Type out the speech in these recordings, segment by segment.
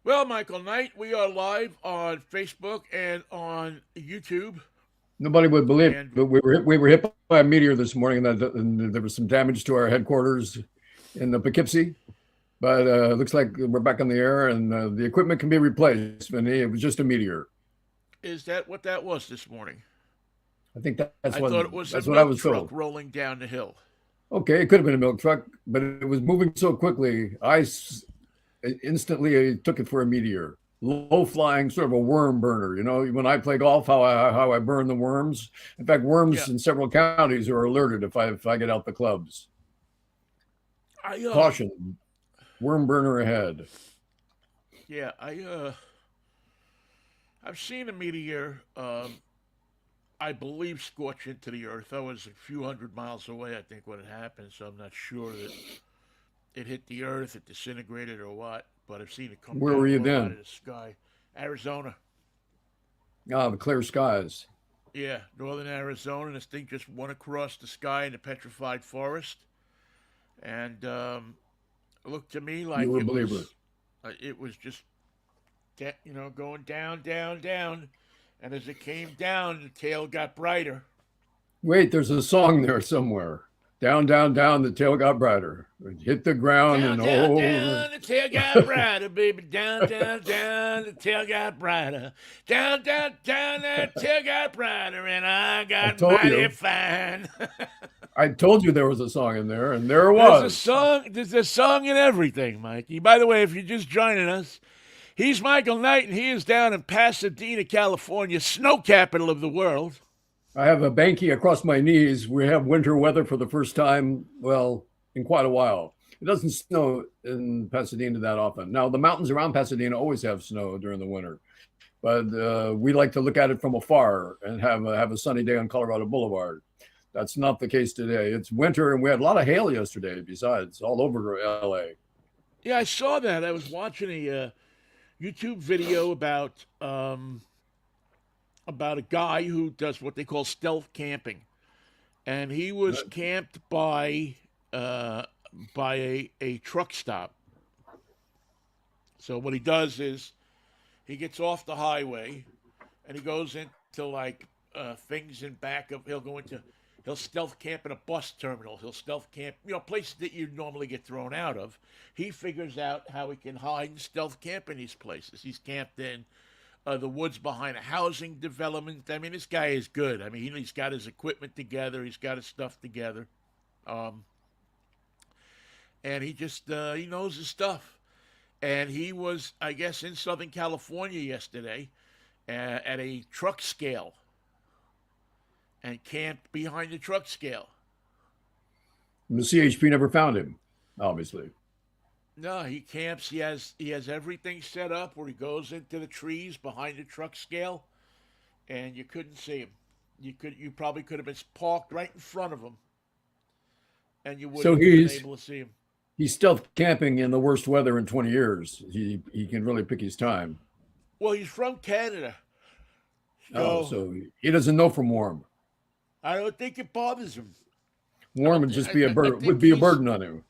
Well, Michael Knight, we are live on Facebook and on YouTube. Nobody would believe it, And but we were hit by a meteor this morning, and there was some damage to our headquarters in the Poughkeepsie. But it looks like we're back in the air, and the equipment can be replaced. Vinnie, it was just a meteor. is that what that was this morning? I think that's I what thought it was a that's what I milk was truck told. rolling down the hill. Okay, it could have been a milk truck, but it was moving so quickly. Instantly took it for a meteor. Low flying, sort of a worm burner. You know, when I play golf, how I burn the worms. In fact, Yeah. worms in several counties are alerted if I get out the clubs. I Caution, worm burner ahead. yeah, I've seen a meteor I believe scorch into the earth. I was a few hundred miles away, I think, when it happened, so I'm not sure that it hit the earth, it disintegrated or what, but I've seen it come Where were down you low out then? of the sky. Arizona. Ah, the clear skies. Yeah, northern Arizona. This thing just went across the sky in the petrified forest, and it looked to me You like were a believer. it was just going down, down, down, and as it came down, the tail got brighter. Wait, there's a song there somewhere. Down, down, down, the tail got brighter. It hit the ground Down, and down, oh, down, the tail got brighter, baby. Down, down, down, the tail got brighter. Down, down, down, that tail got brighter, and I I got told mighty you. fine. I told you there was a song in there, and there it There's a was. song. There's a song in everything, Mikey. By the way, if you're just joining us, he's Michael Knight, and he is down in Pasadena, California, snow capital of the world. I have a banky across my knees. We have winter weather for the first time, well, in quite a while. It doesn't snow in Pasadena that often. Now, the mountains around Pasadena always have snow during the winter, but we like to look at it from afar and have a sunny day on Colorado Boulevard. That's not the case today. It's winter, and we had a lot of hail yesterday. Besides, all over LA. Yeah, I saw that. I was watching a YouTube video about a guy who does what they call stealth camping, and he was camped by a truck stop. So what he does is he gets off the highway and he goes into like things in back of. He'll stealth camp in a bus terminal. He'll stealth camp, places that you normally get thrown out of. He figures out how he can hide and stealth camp in these places. He's camped in the woods behind a housing development. I mean, this guy is good. I mean, he's got his equipment together. He's got his stuff together, um, and he knows his stuff. And he was, I guess, in Southern California yesterday at a truck scale and camped behind the truck scale. The CHP never found him, obviously. No, he camps. He has everything set up where he goes into the trees behind the truck scale, and you couldn't see him. You probably could have been parked right in front of him, and you wouldn't So have been he's able to see him. he's stealth camping in the worst weather in 20 years. He can really pick his time. Well, he's from Canada, Oh, so so he doesn't know from warm. I don't think it bothers him. I Warm don't. would just be a I burden would think be a he's. burden on him.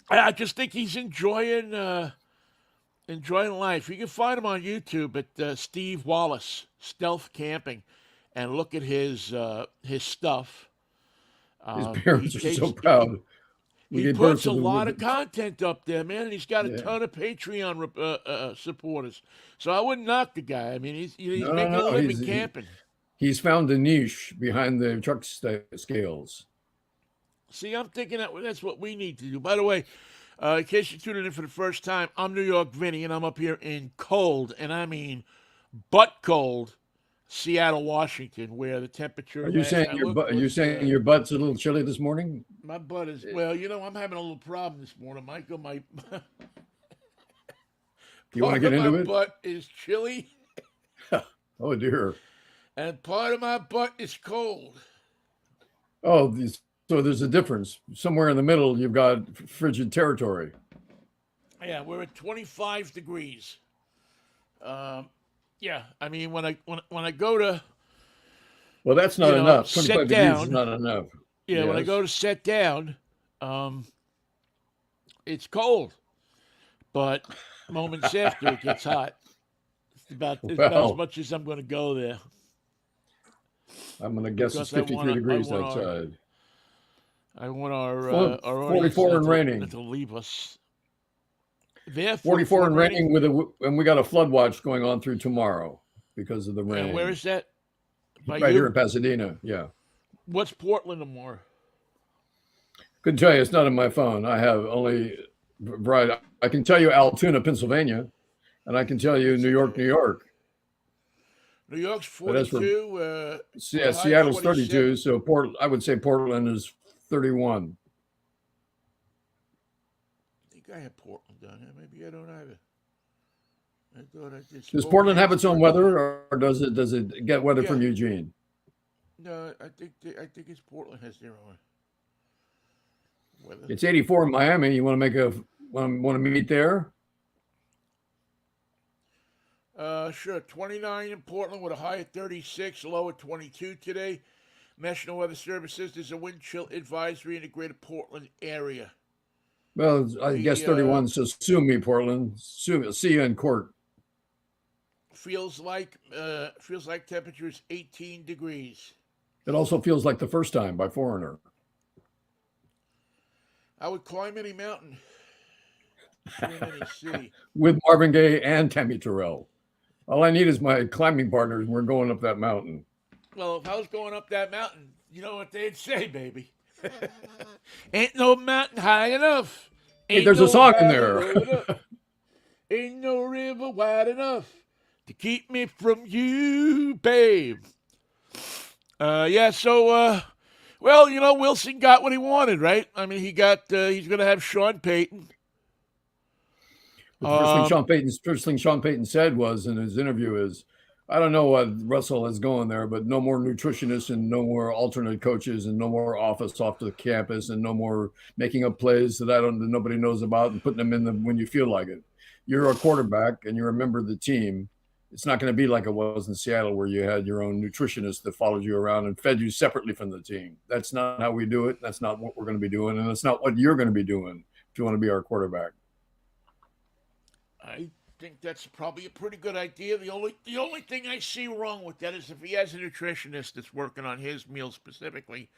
I just think he's enjoying life. You can find him on YouTube at Steve Wallace Stealth Camping, and look at his stuff. His He parents are so takes proud. We he gave birth puts to a the lot of wood. content up there, man. And he's got a Yeah. ton of Patreon supporters. So I wouldn't knock the guy. I mean, he's No, no, making a no. living camping. He's found a niche behind the scales. See, I'm thinking that's what we need to do. By the way, in case you're tuning in for the first time, I'm New York Vinnie, and I'm up here in cold, and I mean butt cold, Seattle, Washington, where the temperature Are you last saying I your looked butt? Are you was saying your butt's a little chilly this morning? my butt is well. I'm having a little problem this morning, Michael. My You want to part get of my into it? butt is chilly, Oh dear. and part of my butt is cold. Oh, so there's a difference. Somewhere in the middle, you've got frigid territory. Yeah, we're at 25 degrees. Um, yeah, I mean when I go to Well, that's not enough. set 25 degrees is down, not enough. yeah, when I Yes. go to set down, um, it's cold. But moments after it gets hot. It's about as Well, much as I'm going to go there I'm going to guess it's because 53 I degrees want outside. our audience 44 and not raining. to leave us. There, 44 44 and and raining. raining and we got a flood watch going on through tomorrow because of the And where rain. is that? By Right here you? in Pasadena. Yeah. What's Portland tomorrow? Couldn't tell you. It's not in my phone. I have only right. I can tell you Altoona, Pennsylvania, and I can tell you That's New York, New okay. York. New York's But as for 42 with yeah, a high of Seattle's 32. 47. So I would say Portland is 31. I think I have Portland down here. Maybe I don't either. I thought I did. Does Portland have Spokane's its own 38. weather, or does it get weather Yeah. from Eugene? No, I think it's Portland has their own weather. It's 84 in Miami. You want to meet there? Sure. 29 in Portland with a high of 36, low at 22 today. National Weather Service says there's a wind chill advisory in the greater Portland area. Well, I guess 31. So sue me, Portland. See you in court. Feels like temperature is 18 degrees. It also feels like the first time by Foreigner. I would climb any mountain, swim any sea. With Marvin Gaye and Tammy Terrell. All I need is my climbing partners, and we're going up that mountain. Well, if I was going up that mountain, you know what they'd say, baby. Ain't no mountain high enough. Hey, there's a song in there. Ain't no river wide enough to keep me from you, babe. Well, Wilson got what he wanted, right? I mean, he's going to have Sean Payton. The first thing Sean Payton said was in his interview is, I don't know what Russell is going there, but no more nutritionists and no more alternate coaches and no more office off the campus and no more making up plays that nobody knows about and putting them in when you feel like it. You're a quarterback and you're a member of the team. It's not going to be like it was in Seattle where you had your own nutritionist that followed you around and fed you separately from the team. That's not how we do it. That's not what we're going to be doing. And that's not what you're going to be doing if you want to be our quarterback. I think that's probably a pretty good idea. The only thing I see wrong with that is if he has a nutritionist that's working on his meals specifically,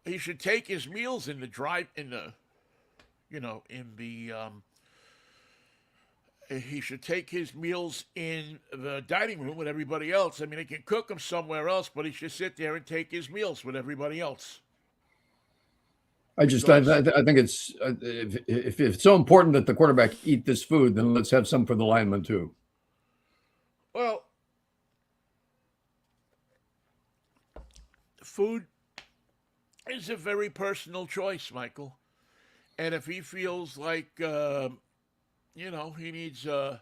he should take his meals in the he should take his meals in the dining room with everybody else. I mean, he can cook them somewhere else, but he should sit there and take his meals with everybody else. I think it's if it's so important that the quarterback eat this food, then let's have some for the lineman too. Well, food is a very personal choice, Michael, and if he feels like he needs to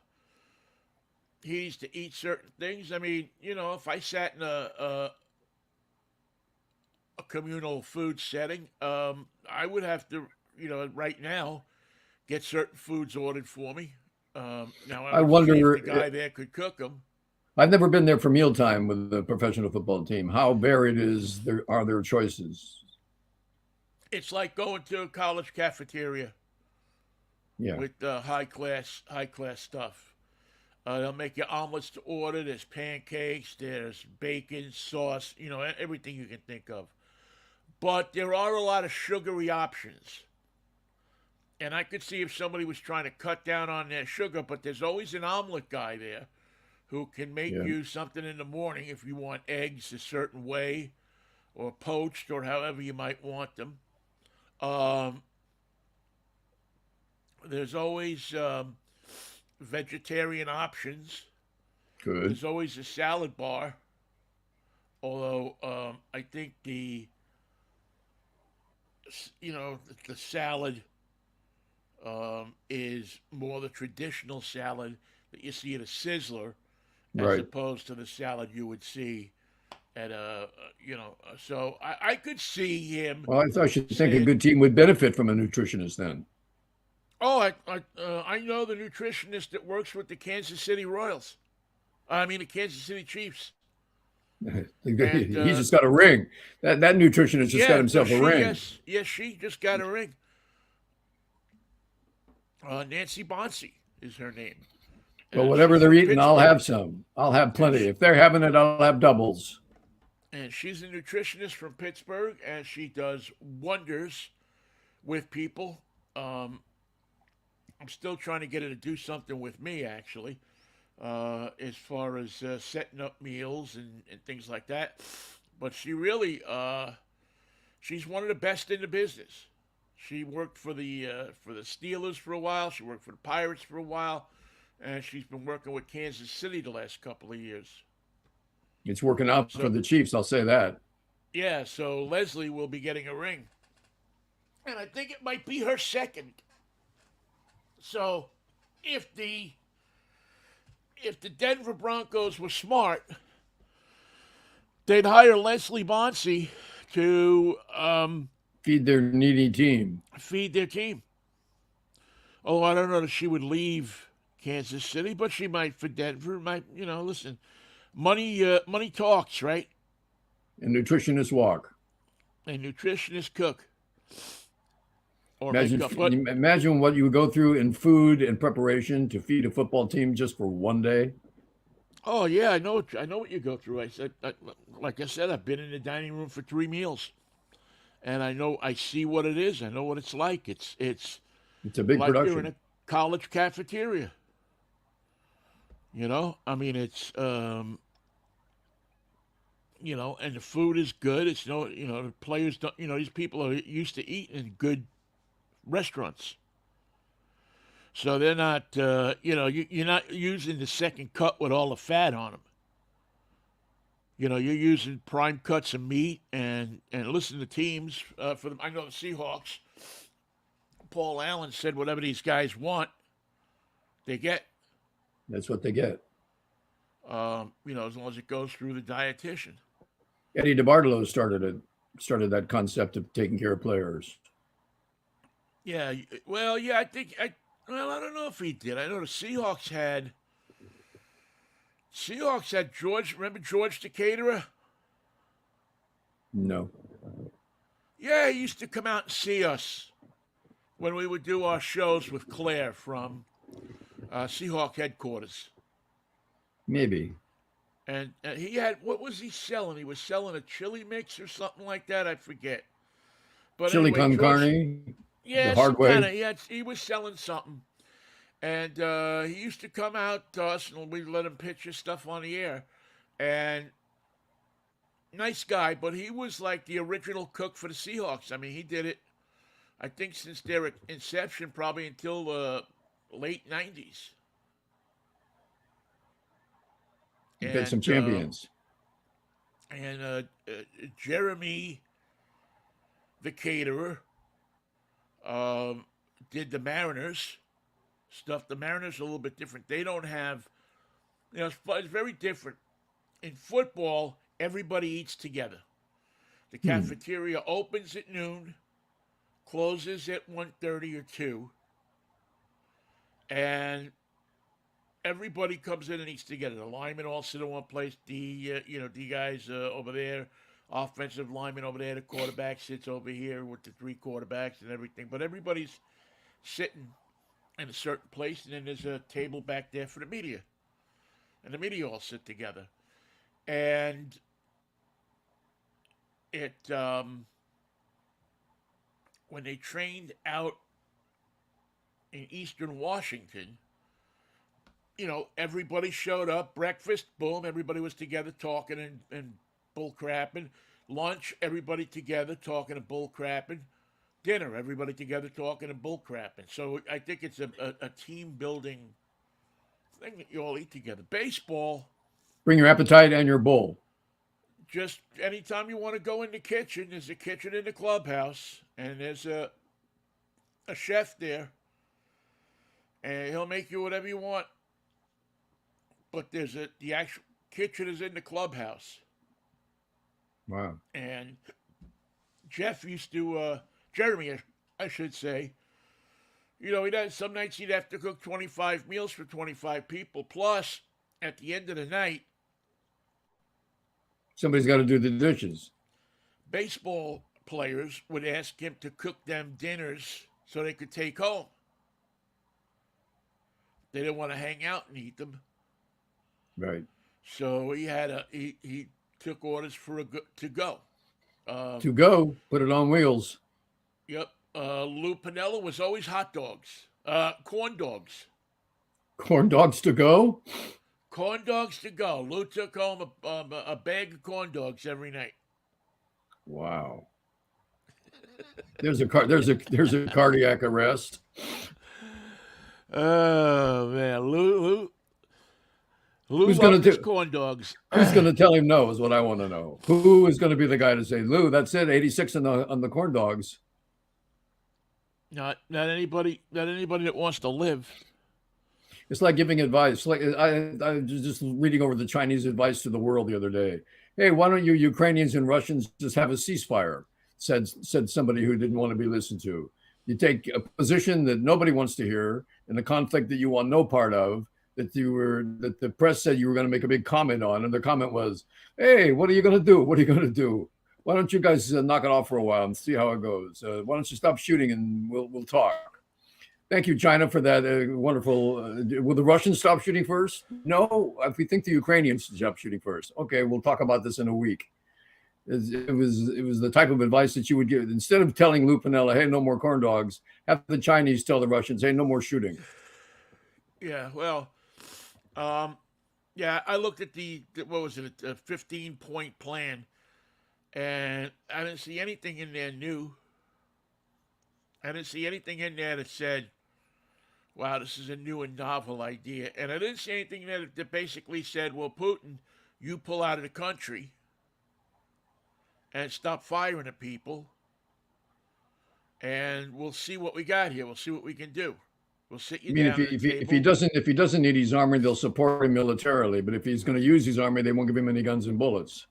eat certain things. I mean, if I sat in a communal food setting, I would have to, right now, get certain foods ordered for me. Now I wonder if the guy there could cook them. I've never been there for mealtime with the professional football team. How varied are their choices? It's like going to a college cafeteria. Yeah. With high class stuff. They'll make you omelets to order. There's pancakes. There's bacon, sauce. Everything you can think of. But there are a lot of sugary options. And I could see if somebody was trying to cut down on their sugar, but there's always an omelet guy there who can make you something in the morning if you want eggs a certain way or poached or however you might want them. There's always vegetarian options. Good. There's always a salad bar. Although I think the salad is more the traditional salad that you see at a Sizzler, as opposed to the salad you would see at So I could see him. Well, I think a good team would benefit from a nutritionist then. Oh, I know the nutritionist that works with the Kansas City Royals. I mean, the Kansas City Chiefs. He just got a ring. That nutritionist just got himself a ring. Yes, she just got a ring. Nancy Bonsi. is her name. But whatever She's they're from eating, I'll Pittsburgh, have some. I'll have and plenty. If they're having it, I'll have doubles. she's a nutritionist from Pittsburgh, and she does wonders with people. Um, I'm still trying to get her to do something with me, actually, as far as setting up meals and things like that. But she's one of the best in the business. She worked for the Steelers for a while. She worked for the Pirates for a while, and she's been working with Kansas City the last couple of years. It's working out for So the Chiefs, I'll say that. yeah, so Leslie will be getting a ring, and I think it might be her second. So if the if the Denver Broncos were smart, they'd hire Leslie Bonsi to Feed their needy team. feed their team. Oh, I don't know if she would leave Kansas City, but she might for Denver. Might listen, money talks, right? And nutritionists walk. A nutritionist cook or Imagine, makeup, but imagine what you would go through in food and preparation to feed a football team just for one day. oh yeah, I know what you go through. Like I said, I've been in the dining room for 3 meals, and I see what it is. I know what it's like. It's It's a big like you're in a production. college cafeteria. I mean, it's and the food is good. It's no, the players don't, these people are used to eating in good restaurants, so they're not, you're not using the second cut with all the fat on them. You're using prime cuts of meat and listen to teams for them. I know the Seahawks. Paul Allen said whatever these guys want, they get. That's what they get. As long as it goes through the dietitian. Eddie DeBartolo started that concept of taking care of players. Yeah, well, yeah, I don't know if he did. I know the Seahawks had George. Remember George the caterer? No. Yeah, he used to come out and see us when we would do our shows with Claire from Seahawk headquarters. Maybe. And he had, what was he selling? He was selling a chili mix or something like that. I forget. But Chili anyway, con George, carne, the yeah, hard some kind way. of, he was selling something. And he used to come out to us and we'd let him pitch his stuff on the air. And nice guy, but he was like the original cook for the Seahawks. I mean, he did it, I think, since their inception, probably until the late 90s. You've had some And champions. and Jeremy, the caterer, um, did the Mariners stuff. The Mariners are a little bit different. They don't have, it's very different. In football, everybody eats together. The Hmm. cafeteria opens at noon, closes at 1:30 or 2, and everybody comes in and eats together. The linemen all sit in one place. The guys over there, offensive lineman over there, the quarterback sits over here with the three quarterbacks and everything. But everybody's sitting in a certain place, and then there's a table back there for the media, and the media all sit together. And it when they trained out in Eastern Washington, everybody showed up. Breakfast, boom, everybody was together talking and bull crapping. Lunch, everybody together talking and bull crapping. Dinner, everybody together talking and bull crapping. So I think it's a team building thing that you all eat together. Baseball, Bring your appetite and your bowl. just anytime you want to go in the kitchen, there's a kitchen in the clubhouse, and there's a chef there, and he'll make you whatever you want. But the actual kitchen is in the clubhouse, Wow. and Jeff used to Jeremy, I should say. He'd have, some nights he'd have to cook 25 meals for 25 people. Plus, at the end of the night, Somebody's got to do the dishes. baseball players would ask him to cook them dinners so they could take home. They didn't want to hang out and eat them. Right. So he took orders for to go. To go, put it on wheels. Yep. Lou Pinella was always hot dogs, corn dogs, Corn dogs to go. corn dogs to go. Lou took home a bag of corn dogs every night. Wow. There's a cardiac arrest. Oh man, Lou Who's gonna loved his do? corn dogs. Who's gonna tell him no? Is what I want to know. Who is going to be the guy to say, Lou? That's it. 86 on the corn dogs. Not anybody that wants to live. It's like giving advice. Like I was just reading over the Chinese advice to the world the other day. Hey, why don't you Ukrainians and Russians just have a ceasefire? Said somebody who didn't want to be listened to. You take a position that nobody wants to hear in a conflict that you want no part of, that the press said you were going to make a big comment on, and the comment was, "Hey, what are you going to do? What are you going to do? Why don't you guys knock it off for a while and see how it goes? Why don't you stop shooting and we'll talk." Thank you, China, for that wonderful. Will the Russians stop shooting first? No. If we think the Ukrainians should stop shooting first, okay, we'll talk about this in a week. It was the type of advice that you would give instead of telling Lou Pinella, "Hey, no more corn dogs." Have the Chinese tell the Russians, "Hey, no more shooting." Yeah, well, yeah, I looked at what was it, a 15-point plan, and I didn't see anything in there new. I didn't see anything in there that said, wow, this is a new and novel idea. And I didn't see anything that basically said, well, Putin, you pull out of the country and stop firing at people, and we'll see what we got here. We'll see what we can do. We'll sit I you mean, down at the table. if he doesn't need his army, they'll support him militarily. But if he's going to use his army, they won't give him any guns and bullets.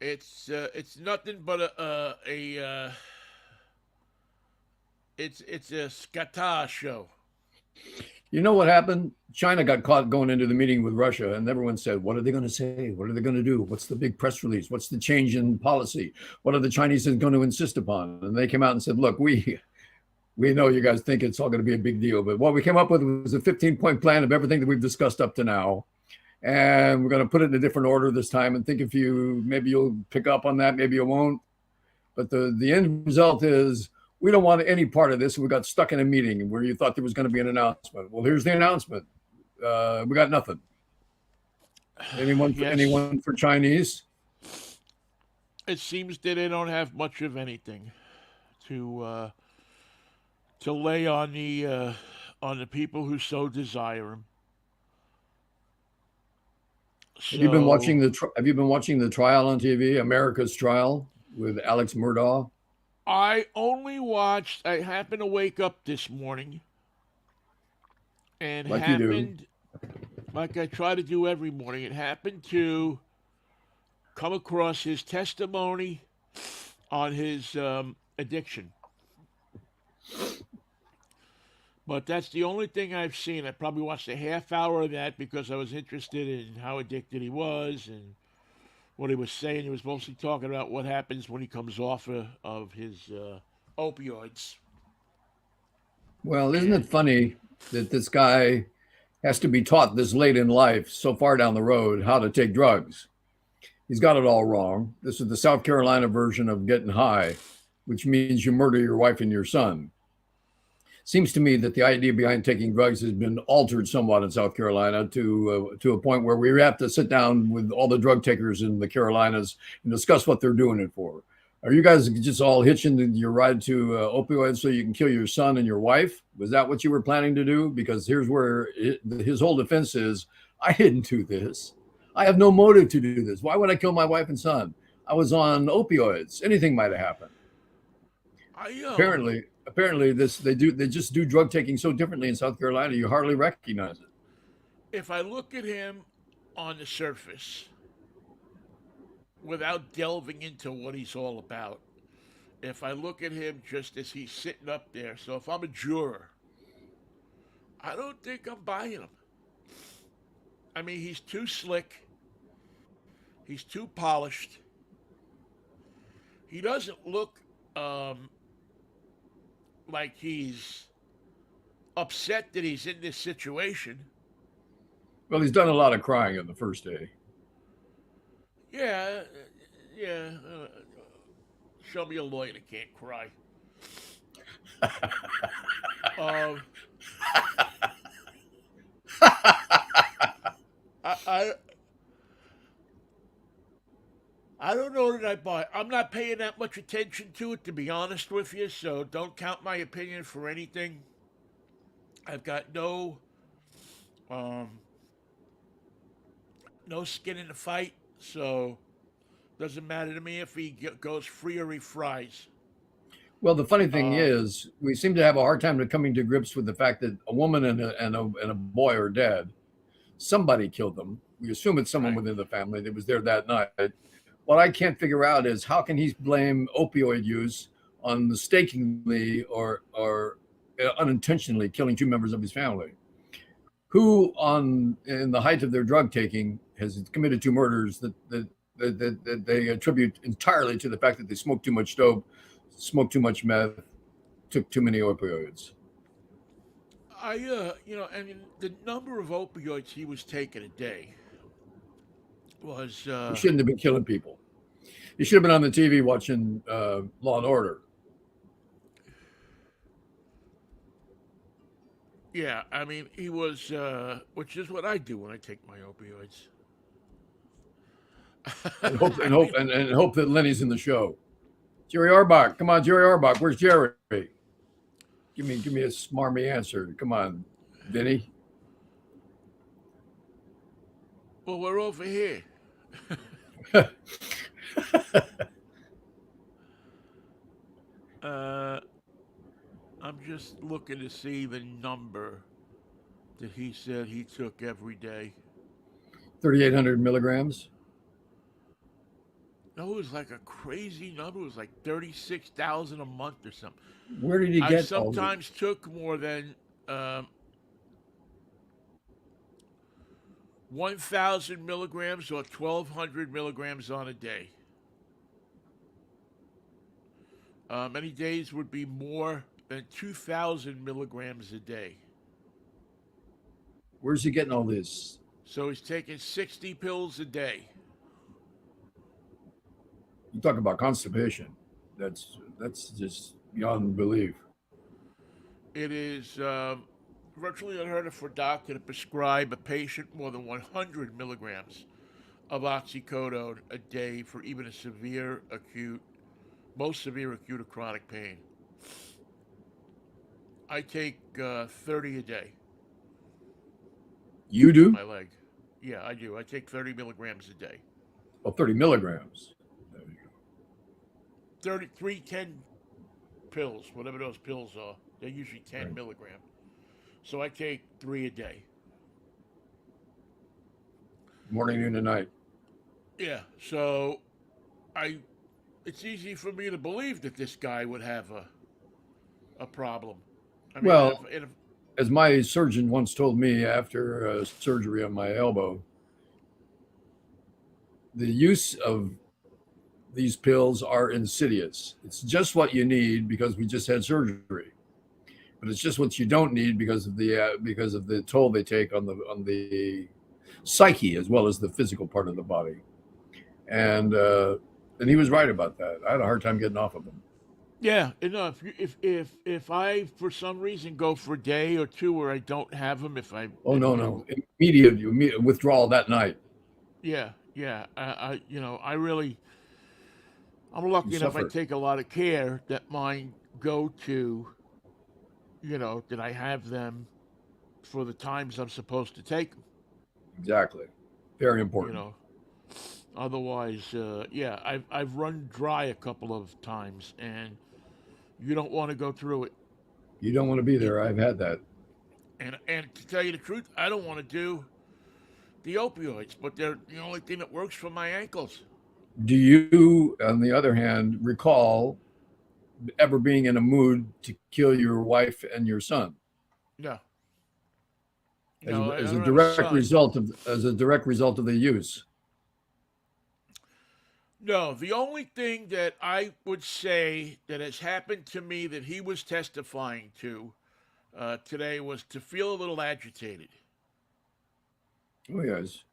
It's nothing but it's a scata show. You know what happened? China got caught going into the meeting with Russia, and everyone said, "What are they going to say? What are they going to do? What's the big press release? What's the change in policy? What are the Chinese going to insist upon?" And they came out and said, "Look, we know you guys think it's all going to be a big deal, but what we came up with was a 15-point plan of everything that we've discussed up to now, and we're going to put it in a different order this time. And think if maybe you'll pick up on that, maybe you won't. But the end result is." We don't want any part of this. We got stuck in a meeting where you thought there was going to be an announcement. Well, here's the announcement. We got nothing. Anyone for Chinese? It seems that they don't have much of anything to lay on the people who so desire them. So, Have you been watching the trial on TV, America's Trial with Alex Murdaugh? I happened to wake up this morning and Like you do. like I try to do every morning, it happened to come across his testimony on his addiction. But that's the only thing I've seen. I probably watched a half hour of that because I was interested in how addicted he was and what he was saying. He was mostly talking about what happens when he comes off of his opioids. Well, isn't it funny that this guy has to be taught this late in life, so far down the road, how to take drugs? He's got it all wrong. This is the South Carolina version of getting high, which means you murder your wife and your son. Seems to me that the idea behind taking drugs has been altered somewhat in South Carolina to a point where we have to sit down with all the drug takers in the Carolinas and discuss what they're doing it for. Are you guys just all hitching your ride to opioids so you can kill your son and your wife? Was that what you were planning to do? Because here's where his whole defense is, I didn't do this. I have no motive to do this. Why would I kill my wife and son? I was on opioids. Anything might have happened. Apparently they just do drug taking so differently in South Carolina, you hardly recognize it. If I look at him on the surface, without delving into what he's all about, if I look at him just as he's sitting up there, so if I'm a juror, I don't think I'm buying him. I mean, he's too slick. He's too polished. He doesn't look like he's upset that he's in this situation. Well, he's done a lot of crying on the first day. Yeah, yeah. Show me a lawyer that can't cry. Um, I, I, I don't know that I buy. I'm not paying that much attention to it, to be honest with you. So don't count my opinion for anything. I've got um, no skin in the fight. So doesn't matter to me if he goes free or he fries. Well, the funny thing Uh, is, we seem to have a hard time to coming to grips with the fact that a woman and a boy are dead. Somebody killed them. We assume it's someone right. within the family that was there that night. What I can't figure out is how can he blame opioid use on mistakenly or unintentionally killing two members of his family, who on in the height of their drug taking has committed two murders that they attribute entirely to the fact that they smoked too much dope, smoked too much meth, took too many opioids. I mean, the number of opioids he was taking a day was, He shouldn't have been killing people. He should have been on the TV watching Law and Order. yeah. I mean, he was, which is what I do when I take my opioids. And hope and I hope mean, and hope that Lenny's in the show. Jerry Orbach, come on, Jerry Orbach, where's Jerry? Give me a smarmy answer. Come on, Vinny. well, we're over here. Uh, I'm just looking to see the number that he said he took every day. 3,800 milligrams. No, it was like a crazy number. It was like 36,000 a month or something. Where did he I get all the? sometimes took more than 1,000 milligrams or 1,200 milligrams on a day. Many days would be more than 2,000 milligrams a day. Where's he getting all this? So he's taking 60 pills a day. You talk about constipation. That's just beyond belief. It is virtually unheard of for a doctor to prescribe a patient more than 100 milligrams of oxycodone a day for even a most severe acute or chronic pain. I take 30 a day You for do? my leg. Yeah, I do. I take 30 milligrams a day. Oh, 30 milligrams. There you go. 33, 10 pills, whatever those pills are. They're usually 10 Right. milligram. So I take 3 a day. Morning, noon, and night. Yeah, so I it's easy for me to believe that this guy would have a problem. I mean, Well, as my surgeon once told me after surgery on my elbow, the use of these pills are insidious. It's just what you need because we just had surgery, but it's just what you don't need because of the toll they take on the psyche as well as the physical part of the body. And he was right about that. I had a hard time getting off of them. yeah, if I for some reason go for a day or two where I don't have them, if I Oh no, you no, know immediate withdrawal that night. yeah, I really I'm You lucky enough. I suffer. take a lot of care that mine go to that I have them for the times I'm supposed to take them. Exactly. Very You important. know, otherwise, yeah, I've run dry a couple of times, and you don't want to go through it. You don't want to be You, there. I've had that. and to tell you the truth, I don't want to do the opioids, but they're the only thing that works for my ankles. Do you, on the other hand, recall ever being in a mood to kill your wife and your son No, as, no, I as a don't have a direct son. result of the use? No, the only thing that I would say that has happened to me that he was testifying to today was to feel a little agitated Oh, yes.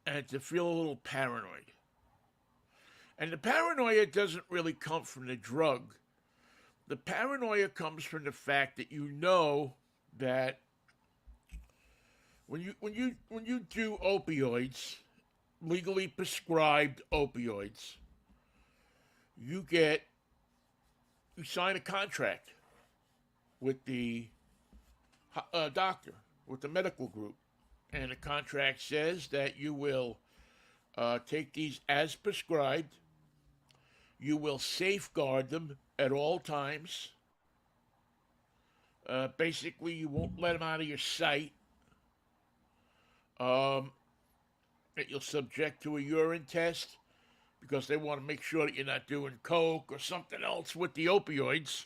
and to feel a little paranoid. And the paranoia doesn't really come from the drug. The paranoia comes from the fact that you know that when you do opioids, legally prescribed opioids, you get you sign a contract with the doctor, with the medical group, and the contract says that you will take these as prescribed. You will safeguard them at all times. Basically, you won't let them out of your sight. Um, that you'll subject to a urine test because they want to make sure that you're not doing coke or something else with the opioids,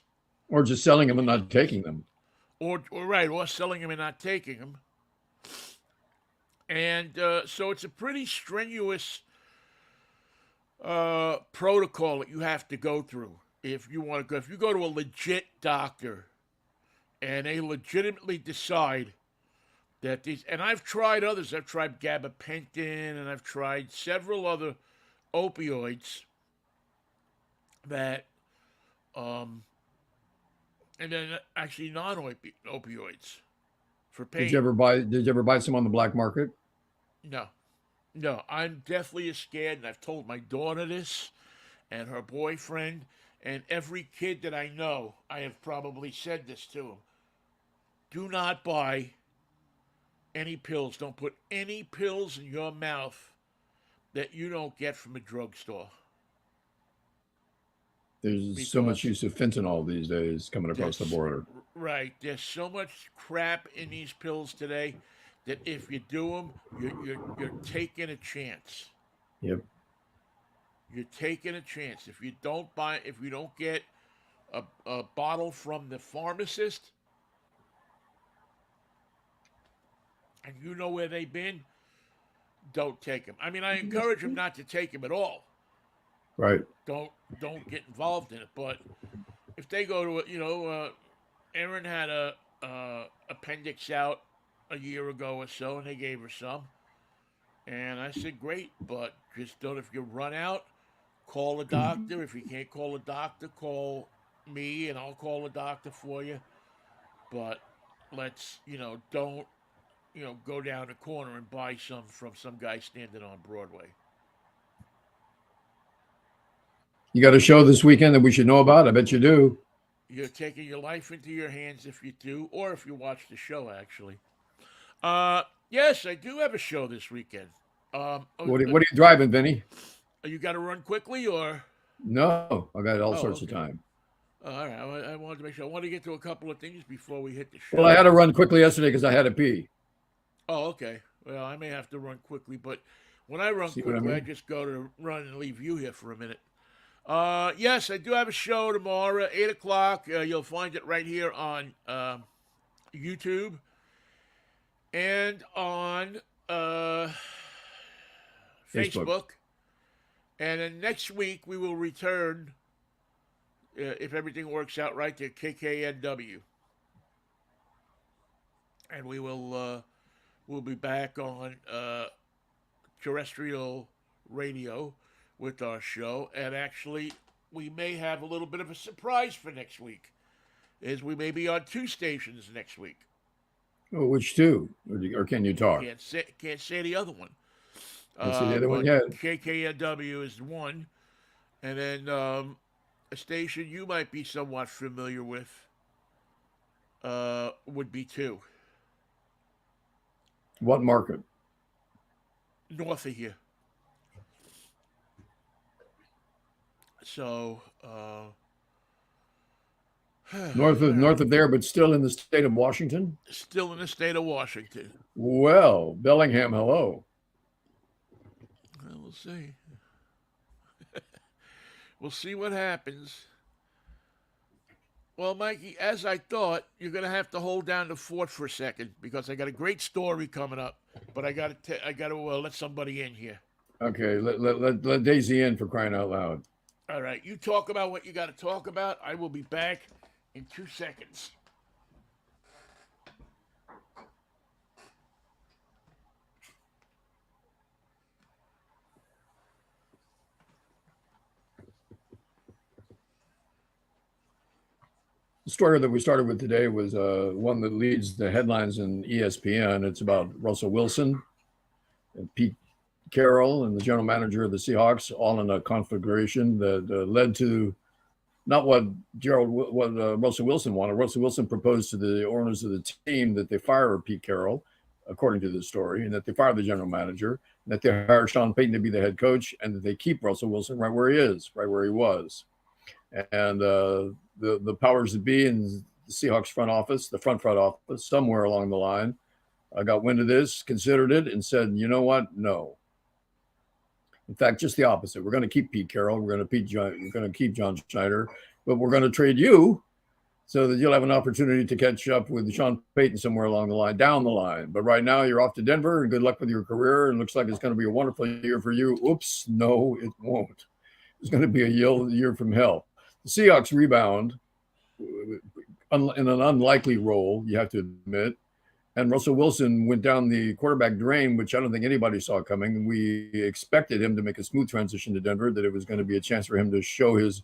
Or just selling them and not taking them. or selling them and not taking them. And so it's a pretty strenuous protocol that you have to go through if you want to go. If you go to a legit doctor and they legitimately decide that these, and I've tried others. I've tried gabapentin and I've tried several other opioids that, and then actually non-opioids for pain. Did you ever buy some on the black market? No, no, I'm deathly scared, and I've told my daughter this, and her boyfriend, and every kid that I know. I have probably said this to them. Do not buy any pills. Don't put any pills in your mouth that you don't get from a drugstore. There's so much use of fentanyl these days coming across the border. Right. There's so much crap in these pills today that if you do them, you're taking a chance. Yep. You're taking a chance. If you don't get a bottle from the pharmacist, and you know where they've been, don't take them. I mean, I encourage them not to take them at all. Right. Don't get involved in it. But if they go to Erin had a appendix out a year ago or so, and they gave her some, and I said, great, but just don't. If you run out, call a doctor. If you can't call a doctor, call me, and I'll call a doctor for you. But let's don't go down the corner and buy some from some guy standing on Broadway. You got a show this weekend that we should know about? I bet you do. You're taking your life into your hands if you do, or if you watch the show, actually. Yes, I do have a show this weekend. What are you driving, Vinnie? You got to run quickly, or? No, I got all sorts of time. All right, I wanted to make sure. I want to get to a couple of things before we hit the show. Well, I had to run quickly yesterday because I had to pee. Oh, okay. Well, I may have to run quickly, but when I run quickly, I just go to run and leave you here for a minute. Yes, I do have a show tomorrow, 8 o'clock. You'll find it right here on YouTube and on Facebook. And then next week, we will return, if everything works out right, to KKNW. And we will we'll be back on terrestrial radio with our show, and actually we may have a little bit of a surprise for next week, is we may be on 2 stations next week. Oh, which 2? Or can you talk? Can't say the other one. Can't say the other one yet. KKNW is 1, and then a station you might be somewhat familiar with would be 2. What market? North of here. So north of there, but still in the state of Washington. Still in the state of Washington. Well, Bellingham, hello. Well, we'll see. We'll see what happens. Well, Mikey, as I thought, you're going to have to hold down the fort for a second because I got a great story coming up, but I got to let somebody in here. Okay, let Daisy in, for crying out loud. All right, you talk about what you got to talk about. I will be back in 2 seconds. The story that we started with today was one that leads the headlines in ESPN. It's about Russell Wilson and Pete Carroll and the general manager of the Seahawks, all in a conflagration that led to not what Russell Wilson wanted. Russell Wilson proposed to the owners of the team that they fire Pete Carroll, according to the story, and that they fire the general manager, and that they hire Sean Payton to be the head coach, and that they keep Russell Wilson right where he is, right where he was. And the powers that be in the Seahawks front office, the front office, somewhere along the line, got wind of this, considered it, and said, you know what? No. In fact, just the opposite. We're going to keep Pete Carroll. We're going to keep John Schneider, but we're going to trade you so that you'll have an opportunity to catch up with Sean Payton somewhere along the line, down the line. But right now, you're off to Denver, and good luck with your career. And looks like it's going to be a wonderful year for you. Oops, no, it won't. It's going to be a year from hell. The Seahawks rebound in an unlikely role, you have to admit. And Russell Wilson went down the quarterback drain, which I don't think anybody saw coming. We expected him to make a smooth transition to Denver, that it was going to be a chance for him to show his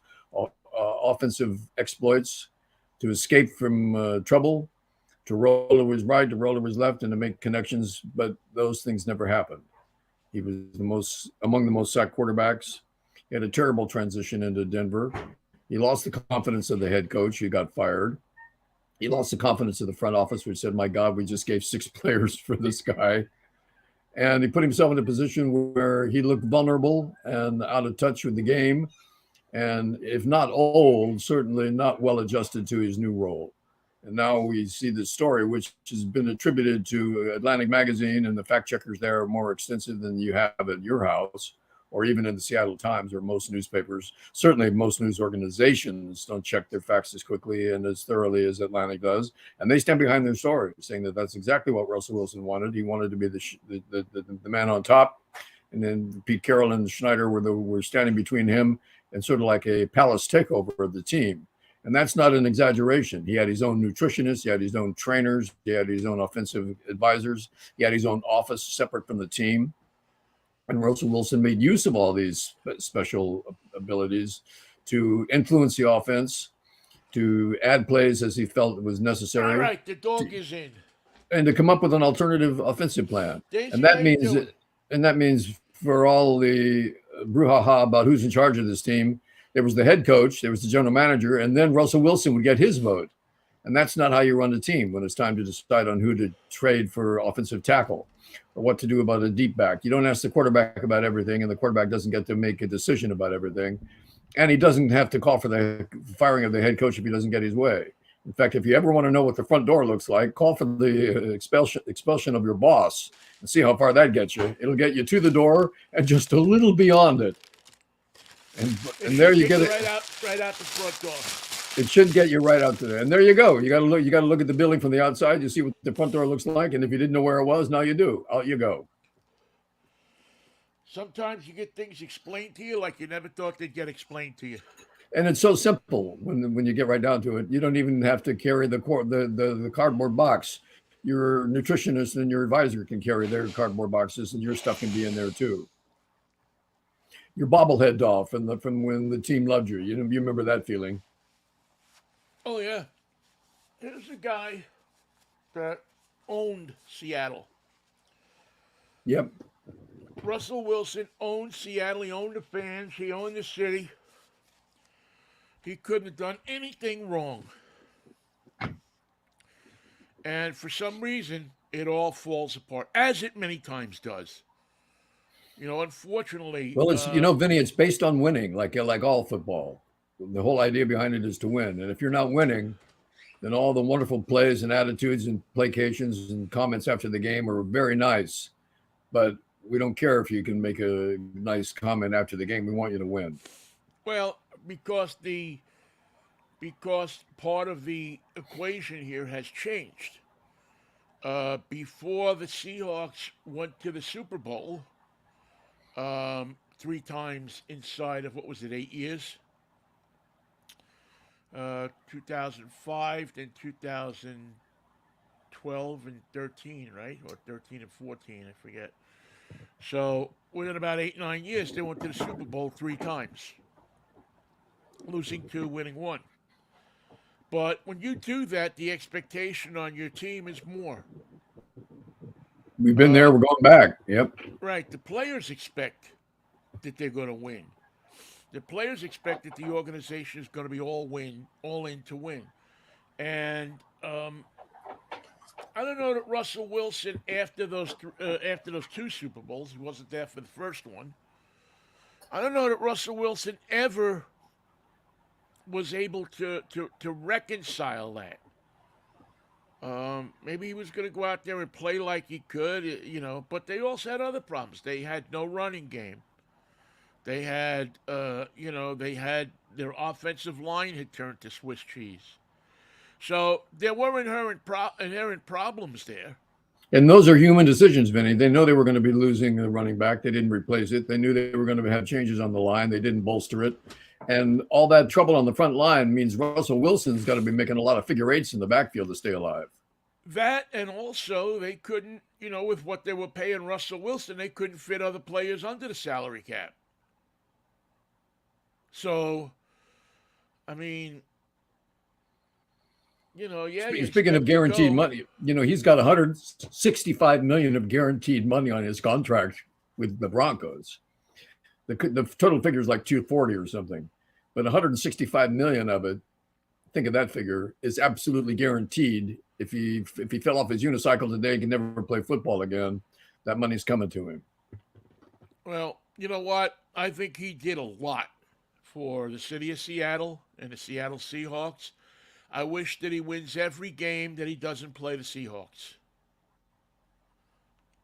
offensive exploits, to escape from trouble, to roll to his right, to roll to his left, and to make connections. But those things never happened. He was among the most sacked quarterbacks. He had a terrible transition into Denver. He lost the confidence of the head coach. He got fired. He lost the confidence of the front office, which said, my God, we just gave 6 players for this guy. And he put himself in a position where he looked vulnerable and out of touch with the game. And if not old, certainly not well adjusted to his new role. And now we see this story, which has been attributed to Atlantic Magazine, and the fact checkers there are more extensive than you have at your house, or even in the Seattle Times, or most newspapers. Certainly most news organizations don't check their facts as quickly and as thoroughly as Atlantic does. And they stand behind their story, saying that that's exactly what Russell Wilson wanted. He wanted to be the man on top. And then Pete Carroll and Schneider were standing between him and sort of like a palace takeover of the team. And that's not an exaggeration. He had his own nutritionists. He had his own trainers. He had his own offensive advisors. He had his own office separate from the team. And Russell Wilson made use of all these special abilities to influence the offense, to add plays as he felt it was necessary. All right, the dog is in. And to come up with an alternative offensive plan. Daisy, And that means for all the brouhaha about who's in charge of this team, there was the head coach, there was the general manager, and then Russell Wilson would get his vote. And that's not how you run a team when it's time to decide on who to trade for offensive tackle, or what to do about a deep back. You don't ask the quarterback about everything, and the quarterback doesn't get to make a decision about everything. And he doesn't have to call for the firing of the head coach if he doesn't get his way. In fact, if you ever want to know what the front door looks like, call for the expulsion of your boss and see how far that gets you. It'll get you to the door and just a little beyond it. And there you get it. Right out the front door. It should get you right out there. And there you go. You got to look at the building from the outside. You see what the front door looks like. And if you didn't know where it was, now you do. Out you go. Sometimes you get things explained to you like you never thought they'd get explained to you. And it's so simple when you get right down to it. You don't even have to carry the cardboard box. Your nutritionist and your advisor can carry their cardboard boxes, and your stuff can be in there too. Your bobblehead doll from when the team loved you. You remember that feeling. Oh, yeah. There's a guy that owned Seattle. Yep. Russell Wilson owned Seattle. He owned the fans. He owned the city. He couldn't have done anything wrong. And for some reason, it all falls apart, as it many times does. You know, unfortunately. Well, it's Vinnie, it's based on winning, like all football. The whole idea behind it is to win. And if you're not winning, then all the wonderful plays and attitudes and placations and comments after the game are very nice. But we don't care if you can make a nice comment after the game. We want you to win. Well, because part of the equation here has changed. Before the Seahawks went to the Super Bowl, 3 times inside of, 8 years? 2005, then 2012 and 13, right? Or 13 and 14, I forget. So within about 8-9 years, they went to the Super Bowl 3 times, losing 2, winning 1. But when you do that, the expectation on your team is more. We've been there. We're going back. Yep. Right. The players expect that they're going to win. The players expect that the organization is going to be all in to win. And I don't know that Russell Wilson, after those two Super Bowls, he wasn't there for the first one. I don't know that Russell Wilson ever was able to reconcile that. Maybe he was going to go out there and play like he could, but they also had other problems. They had no running game. They had, they had their offensive line had turned to Swiss cheese. So there were inherent problems there. And those are human decisions, Vinny. They know they were going to be losing the running back. They didn't replace it. They knew they were going to have changes on the line. They didn't bolster it. And all that trouble on the front line means Russell Wilson's got to be making a lot of figure eights in the backfield to stay alive. That, and also they couldn't, with what they were paying Russell Wilson, they couldn't fit other players under the salary cap. So, I mean, Speaking of guaranteed money, he's got 165 million of guaranteed money on his contract with the Broncos. The total figure is like 240 or something, but 165 million of it, think of that figure, is absolutely guaranteed. If he fell off his unicycle today, he can never play football again. That money's coming to him. Well, you know what? I think he did a lot for the city of Seattle and the Seattle Seahawks. I wish that he wins every game that he doesn't play the Seahawks.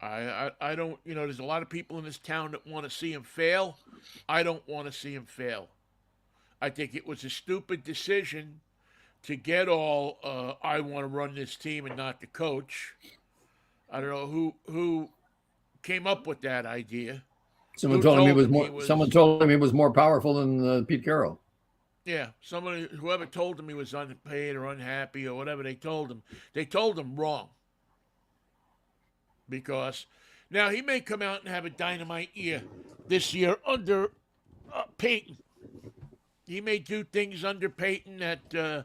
I don't, there's a lot of people in this town that want to see him fail. I don't want to see him fail. I think it was a stupid decision to get all, I want to run this team and not the coach. I don't know who came up with that idea. Someone told him he was more powerful than Pete Carroll. Yeah, whoever told him he was underpaid or unhappy or whatever they told him wrong. Because now he may come out and have a dynamite year this year under Peyton. He may do things under Peyton that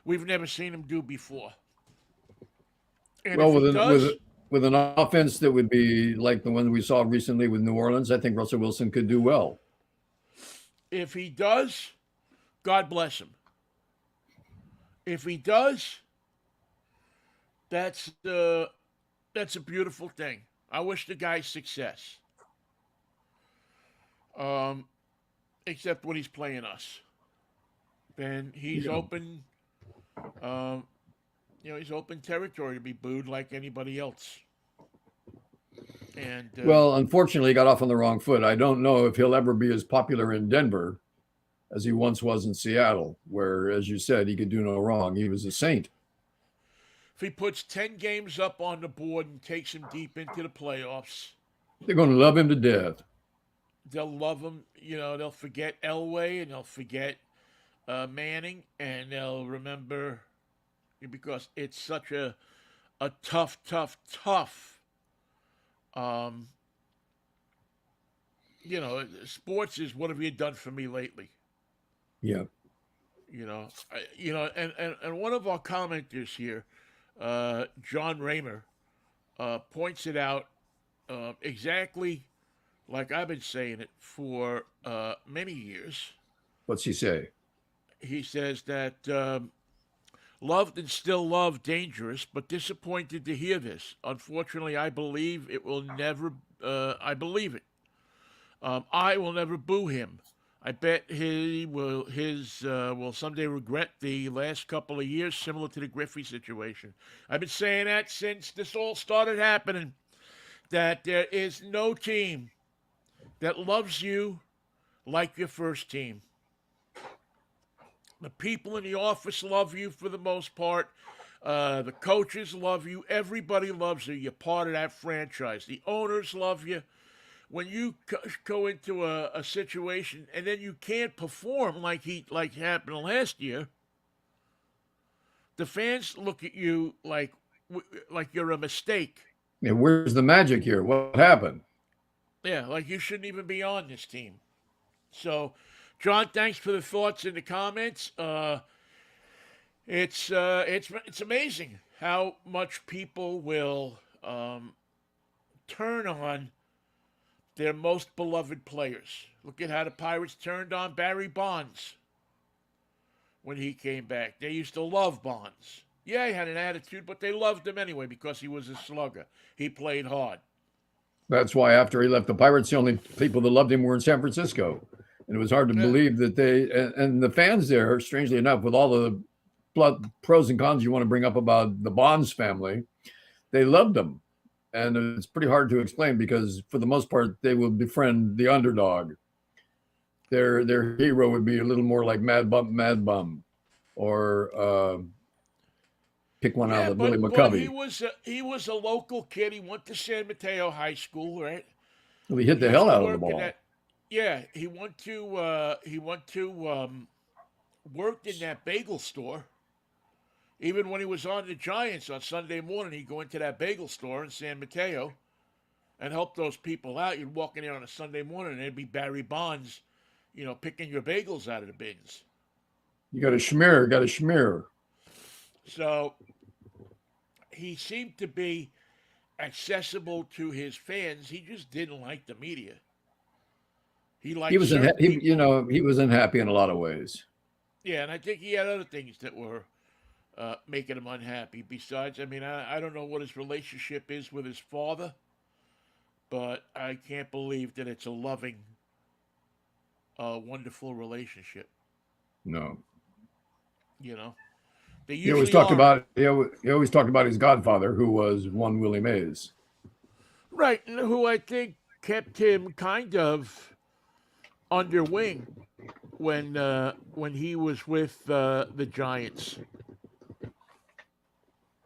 we've never seen him do before. And well, with an offense that would be like the one we saw recently with New Orleans, I think Russell Wilson could do well. If he does, God bless him. If he does, that's a beautiful thing. I wish the guy success. Except when he's playing us. Then he's open. He's open territory to be booed like anybody else. And well, unfortunately, he got off on the wrong foot. I don't know if he'll ever be as popular in Denver as he once was in Seattle, where, as you said, he could do no wrong. He was a saint. If he puts 10 games up on the board and takes him deep into the playoffs, they're going to love him to death. They'll love him. They'll forget Elway and they'll forget Manning, and they'll remember, because it's such a tough sports is, what have you done for me lately? Yeah. And one of our commenters here, John Raymer, points it out exactly like I've been saying it for many years. What's he say? He says that loved and still loved, dangerous, but disappointed to hear this. Unfortunately, I believe it will never. I believe it. I will never boo him. I bet he will someday regret the last couple of years, similar to the Griffey situation. I've been saying that since this all started happening, that there is no team that loves you like your first team. The people in the office love you for the most part. The coaches love you. Everybody loves you. You're part of that franchise. The owners love you. When you go into a situation and then you can't perform like happened last year, the fans look at you like you're a mistake. Yeah, where's the magic here? What happened? Yeah, like you shouldn't even be on this team. So, John, thanks for the thoughts in the comments. It's amazing how much people will turn on their most beloved players. Look at how the Pirates turned on Barry Bonds when he came back. They used to love Bonds. Yeah, he had an attitude, but they loved him anyway because he was a slugger. He played hard. That's why after he left the Pirates, the only people that loved him were in San Francisco. And it was hard to Yeah. believe that and the fans there, strangely enough, with all the pros and cons you want to bring up about the Bonds family, they loved him. And it's pretty hard to explain because for the most part, they will befriend the underdog. Their hero would be a little more like Mad Bum, or pick one out Yeah, of Willie but McCovey. he was a local kid. He went to San Mateo High School, right? Well, he hit the Used hell to out of the work in ball. that. Yeah, worked in that bagel store. Even when he was on the Giants on Sunday morning, he'd go into that bagel store in San Mateo and help those people out. You'd walk in there on a Sunday morning, and there'd be Barry Bonds, picking your bagels out of the bins. You got a schmear. So he seemed to be accessible to his fans. He just didn't like the media. He He liked was certain people. he was unhappy in a lot of ways. Yeah, and I think he had other things that were making him unhappy. Besides, I mean, I don't know what his relationship is with his father, but I can't believe that it's a loving, wonderful relationship. No, You know, they he always usually talked aren't. about he always talked about his godfather, who was one Willie Mays. Right, and who I think kept him kind of under wing when he was with the Giants.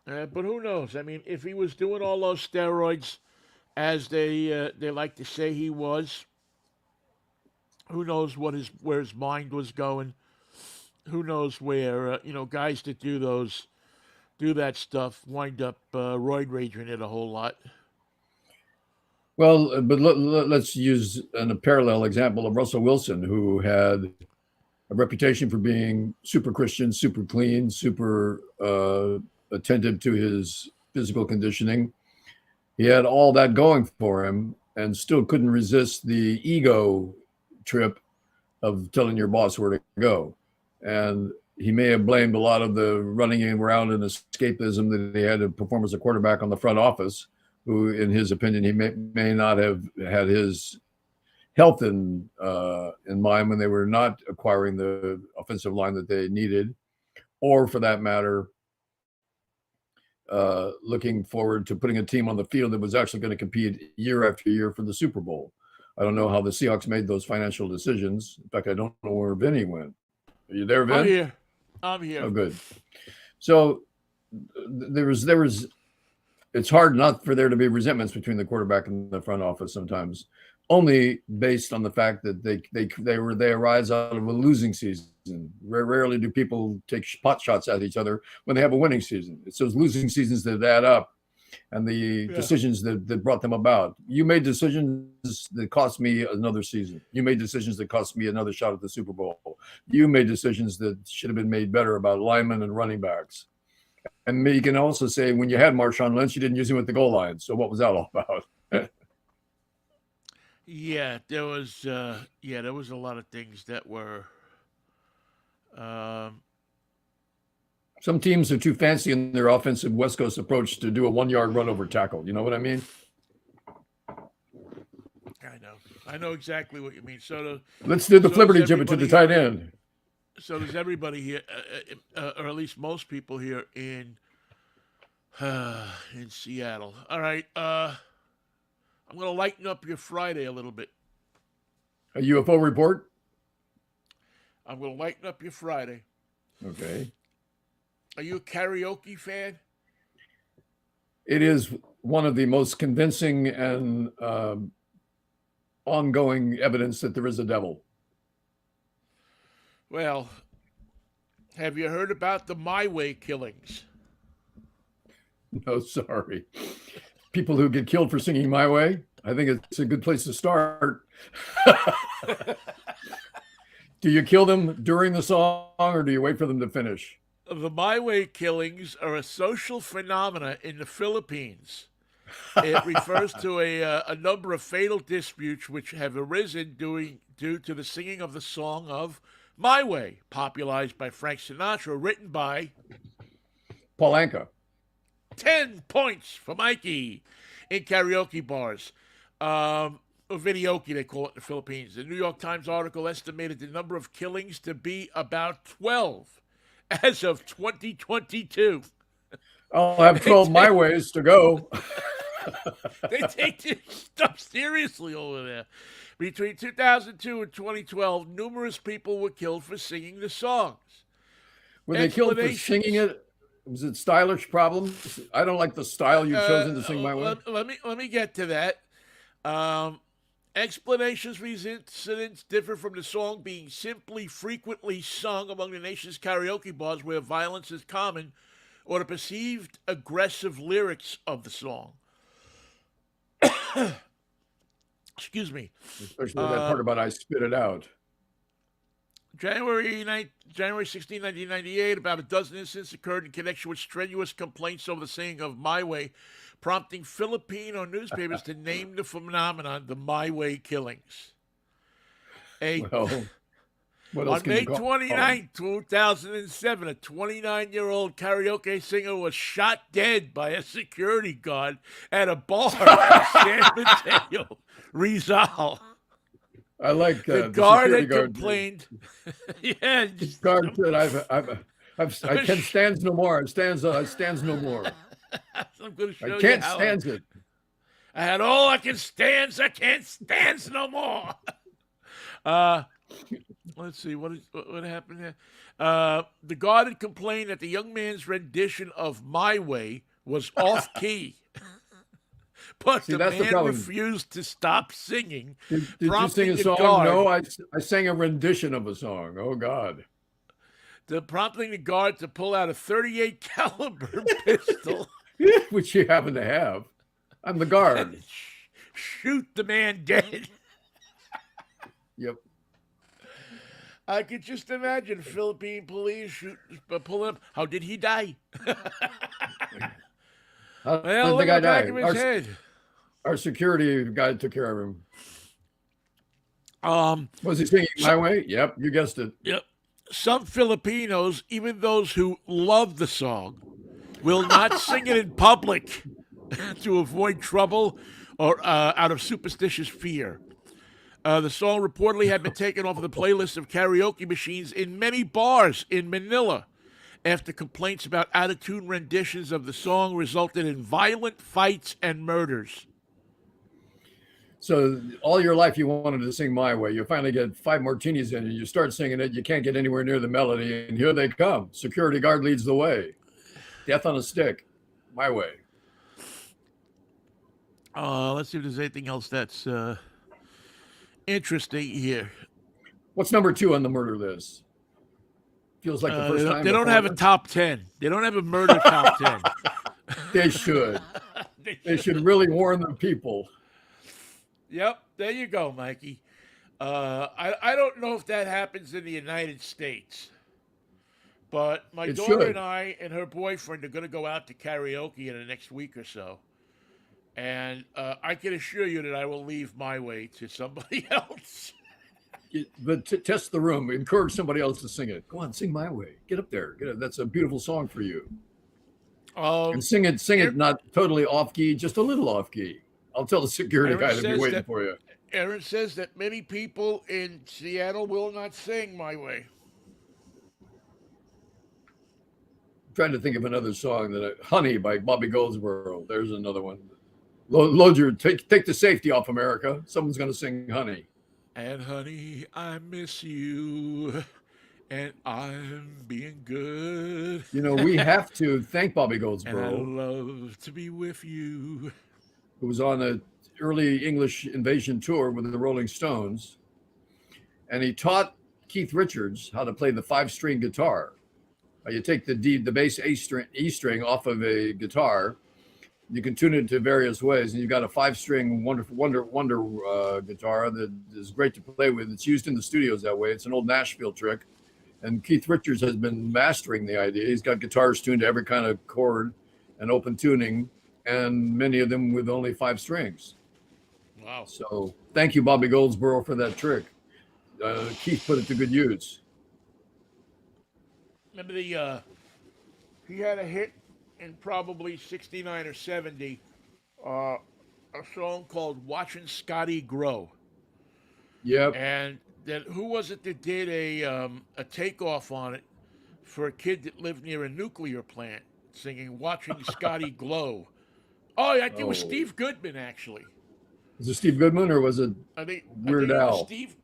But who knows? I mean, if he was doing all those steroids, as they like to say he was, who knows where his mind was going? Who knows where guys that do that stuff wind up roid raging it a whole lot. Well, but let's use a parallel example of Russell Wilson, who had a reputation for being super Christian, super clean, super attentive to his physical conditioning. He had all that going for him and still couldn't resist the ego trip of telling your boss where to go. And he may have blamed a lot of the running around and escapism that he had to perform as a quarterback on the front office, who, in his opinion, he may not have had his health in mind when they were not acquiring the offensive line that they needed, or for that matter, looking forward to putting a team on the field that was actually going to compete year after year for the Super Bowl. I don't know how the Seahawks made those financial decisions. In fact, I don't know where Vinnie went. Are you there, I'm Vin? here. I'm here. Oh, good. So there was. It's hard not for there to be resentments between the quarterback and the front office sometimes, only based on the fact that they arise out of a losing season. Rarely do people take pot shots at each other when they have a winning season. It's those losing seasons that add up, and the decisions that brought them about. You made decisions that cost me another season. You made decisions that cost me another shot at the Super Bowl. You made decisions that should have been made better about linemen and running backs. And you can also say when you had Marshawn Lynch, you didn't use him at the goal line. So what was that all about? Yeah, there was a lot of things that were um, Some teams are too fancy in their offensive West Coast approach to do a 1 yard run over tackle. You know what I mean? I know exactly what you mean. Let's do the so does flipperty gibbet to the tight end. So does everybody here, or at least most people here in Seattle. All right, I'm going to lighten up your Friday a little bit. A UFO report? I'm going to lighten up your Friday. Okay. Are you a karaoke fan? It is one of the most convincing and ongoing evidence that there is a devil. Well, have you heard about the My Way killings? No, sorry. People who get killed for singing My Way, I think it's a good place to start. Do you kill them during the song or do you wait for them to finish? The My Way killings are a social phenomena in the Philippines. It refers to a number of fatal disputes which have arisen due to the singing of the song of My Way, popularized by Frank Sinatra, written by Paul Anka. 10 points for Mikey in karaoke bars. Or videoke, they call it in the Philippines. The New York Times article estimated the number of killings to be about 12 as of 2022. I'll have 12 my ways to go. They take this stuff seriously over there. Between 2002 and 2012, numerous people were killed for singing the songs. Were they killed for singing it? Was it stylish problems? I don't like the style you've chosen to sing My Way. Let me get to that. Explanations for these incidents differ from the song being simply frequently sung among the nation's karaoke bars where violence is common, or the perceived aggressive lyrics of the song. Excuse me. Especially that part about I spit it out. January 16, 1998, about a dozen incidents occurred in connection with strenuous complaints over the singing of My Way, prompting Filipino newspapers to name the phenomenon the My Way killings. On May 29, 2007, a 29-year-old karaoke singer was shot dead by a security guard at a bar in San Mateo, Rizal. I like the guard had complained. Yeah, the guard said, "I can't stand no more. I stands no more. I'm going to show I can't stand it. I had all I can stand. I can't stand no more." Let's see what happened here. The guard had complained that the young man's rendition of My Way was off key. But the man refused to stop singing. Did you sing a song? No, I sang a rendition of a song. Oh, God. Prompting the guard to pull out a .38 caliber pistol. Which you happen to have. I'm the guard. Shoot the man dead. Yep. I could just imagine Philippine police pulling up. How did he die? Well, look at the back of his head. Our security guy took care of him. Was he singing My Way? Yep, you guessed it. Yep. Some Filipinos, even those who love the song, will not sing it in public to avoid trouble or out of superstitious fear. The song reportedly had been taken off of the playlist of karaoke machines in many bars in Manila after complaints about out-of-tune renditions of the song resulted in violent fights and murders. So all your life you wanted to sing My Way. You finally get 5 martinis in and you start singing it. You can't get anywhere near the melody. And here they come. Security guard leads the way. Death on a stick. My Way. Let's see if there's anything else that's interesting here. What's number 2 on the murder list? Feels like the first time. They don't have a top 10. They don't have a murder top 10. They should. They should really warn the people. Yep, there you go, Mikey. I don't know if that happens in the United States, but my daughter and I and her boyfriend are going to go out to karaoke in the next week or so. And I can assure you that I will leave My Way to somebody else. But test the room. Encourage somebody else to sing it. Go on, sing My Way. Get up there. That's a beautiful song for you. And sing it not totally off key, just a little off key. I'll tell the security guy to be waiting for you. Aaron says that many people in Seattle will not sing My Way. I'm trying to think of another song Honey by Bobby Goldsboro. There's another one. Take the safety off, America. Someone's going to sing Honey. And honey, I miss you, and I'm being good. We have to thank Bobby Goldsboro. And I love to be with you. Who was on an early English invasion tour with the Rolling Stones. And he taught Keith Richards how to play the 5-string guitar. You take the bass E string off of a guitar. You can tune it to various ways, and you've got a 5-string wonder guitar that is great to play with. It's used in the studios that way. It's an old Nashville trick. And Keith Richards has been mastering the idea. He's got guitars tuned to every kind of chord and open tuning, and many of them with only 5 strings. Wow. So thank you, Bobby Goldsboro, for that trick. Keith put it to good use. Remember he had a hit in probably 69 or 70, a song called Watching Scotty Grow. Yep. And then who was it that did a takeoff on it for a kid that lived near a nuclear plant singing Watching Scotty Glow? Oh, I think it was Oh, Steve Goodman actually. was it Steve Goodman or was it I Weird think it was Al? Steve.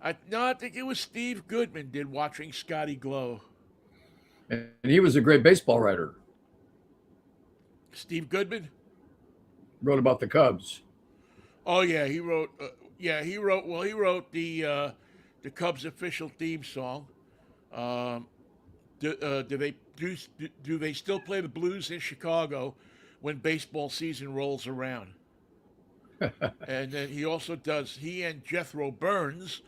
I think it was Steve Goodman did Watching Scotty Glow. And he was a great baseball writer. Steve Goodman. Wrote about the Cubs. Oh yeah, he wrote. He wrote. Well, he wrote the Cubs official theme song. Um, do they still play the blues in Chicago when baseball season rolls around? And then he also does. He and Jethro Burns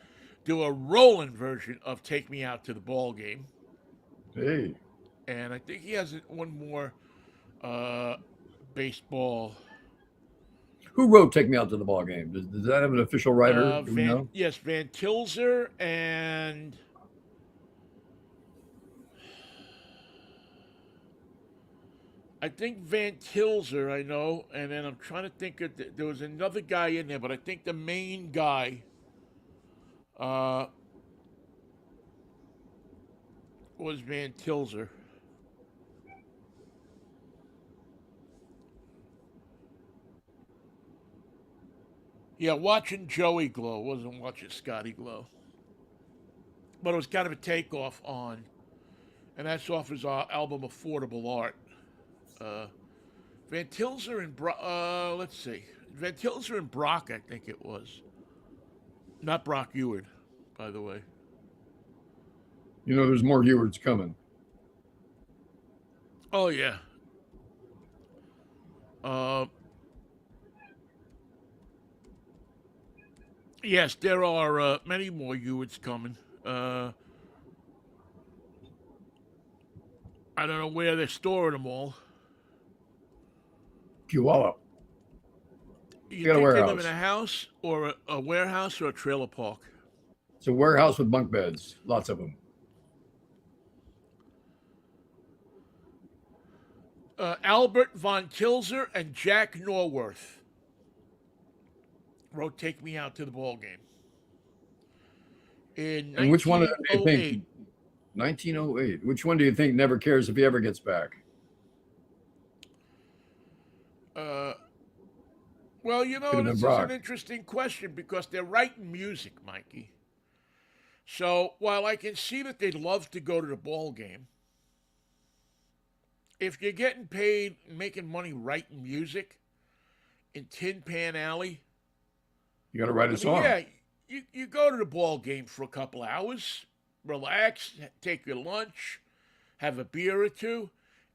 do a rolling version of "Take Me Out to the Ball Game," Hey, and I think he has one more uh, baseball. who wrote "Take Me Out to the Ball Game"? Does that have an official writer? Do we know? Van Tilzer and I think Van Tilzer, I know, and then I'm trying to think of there was another guy in there, but I think the main guy uh, was Van Tilzer. Yeah, watching Joey Glow wasn't watching Scotty Glow, but it was kind of a takeoff on, and that's off his album Affordable Art. Uh, Van Tilzer and let's see, Van Tilzer and Brock, I think it was, not Brock Eward, by the way. You know, there's more Hewards coming. Oh yeah. Uh, yes, there are many more Ewards coming. I don't know where they're storing them all. Puyallup. You You got a think they live in warehouse. a house or a warehouse or a trailer park? It's a warehouse with bunk beds, lots of them. Albert von Tilzer and Jack Norworth wrote "Take Me Out to the Ball Game" in And which one of them do you think? 1908. 1908. Which one do you think never cares if he ever gets back? Uh, well, Could have been this is an Brock. interesting question because they're writing music, Mikey. So while I can see that they'd love to go to the ball game, if you're getting paid, making money writing music in Tin Pan Alley, You got to write I a mean, song. yeah, you go to the ball game for a couple hours, relax, take your lunch, have a beer or two,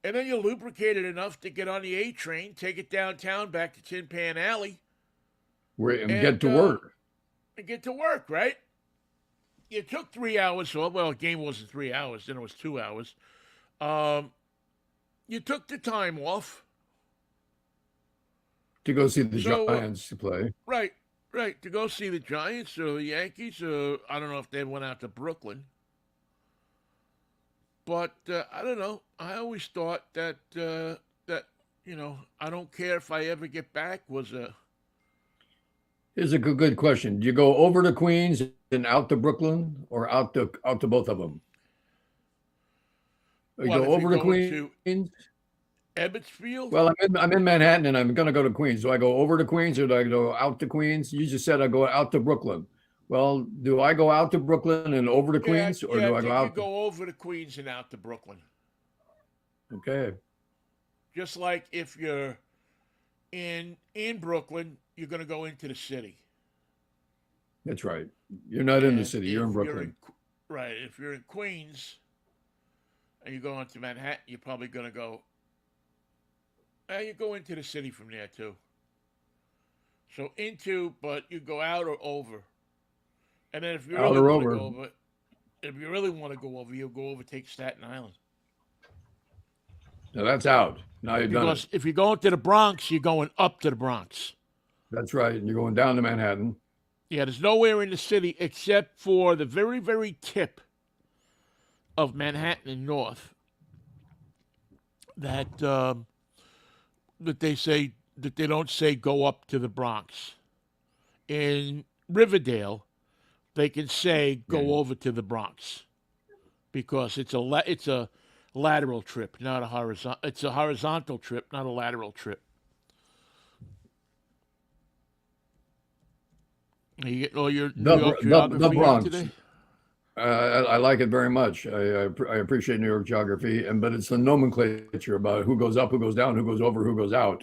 and then you're lubricated enough to get on the A train, take it downtown back to Tin Pan Alley, And get and to work. get to work, right? You took 3 hours off. Well, the game wasn't 3 hours, then it was 2 hours. Um, you took the time off. To go see the So, Giants to play. right, right, to go see the Giants or the Yankees. I don't know if they went out to Brooklyn. But I don't know. I always thought that I don't care if I ever get back was a Here's a good question. Do you go over to Queens and out to Brooklyn, or out to both of them? You what go if you're over to going to Queens. Ebbetsfield? Well, I'm in Manhattan and I'm going to go to Queens. Do I go over to Queens or do I go out to Queens? You just said I go out to Brooklyn. Well, do I go out to Brooklyn and over to Yeah, Queens, or yeah. I do I go think you out? go over to Queens and out to Brooklyn. Okay, Just like if you're in Brooklyn, you're going to go into the city. that's right. You're not in the And city. You're if in you're Brooklyn. right, if you're in Queens and you go into Manhattan, you're probably going to go. You go into the city from there too. So into, but you go out or over. And then if you Out really or want to over. go over, If you really want to go over, you'll go over, take Staten Island. Now that's out. Now you've done it. Because if you're going to the Bronx, you're going up to the Bronx. That's right. And you're going down to Manhattan. Yeah, there's nowhere in the city except for the very, very tip of Manhattan and North that that they don't say go up to the Bronx. In Riverdale, they can say go over to the Bronx because it's a lateral trip, not a horizontal. It's a horizontal trip, not a lateral trip. Are you getting all your New York geography the Bronx. today? I like it very much. I appreciate New York geography, but it's the nomenclature about who goes up, who goes down, who goes over, who goes out.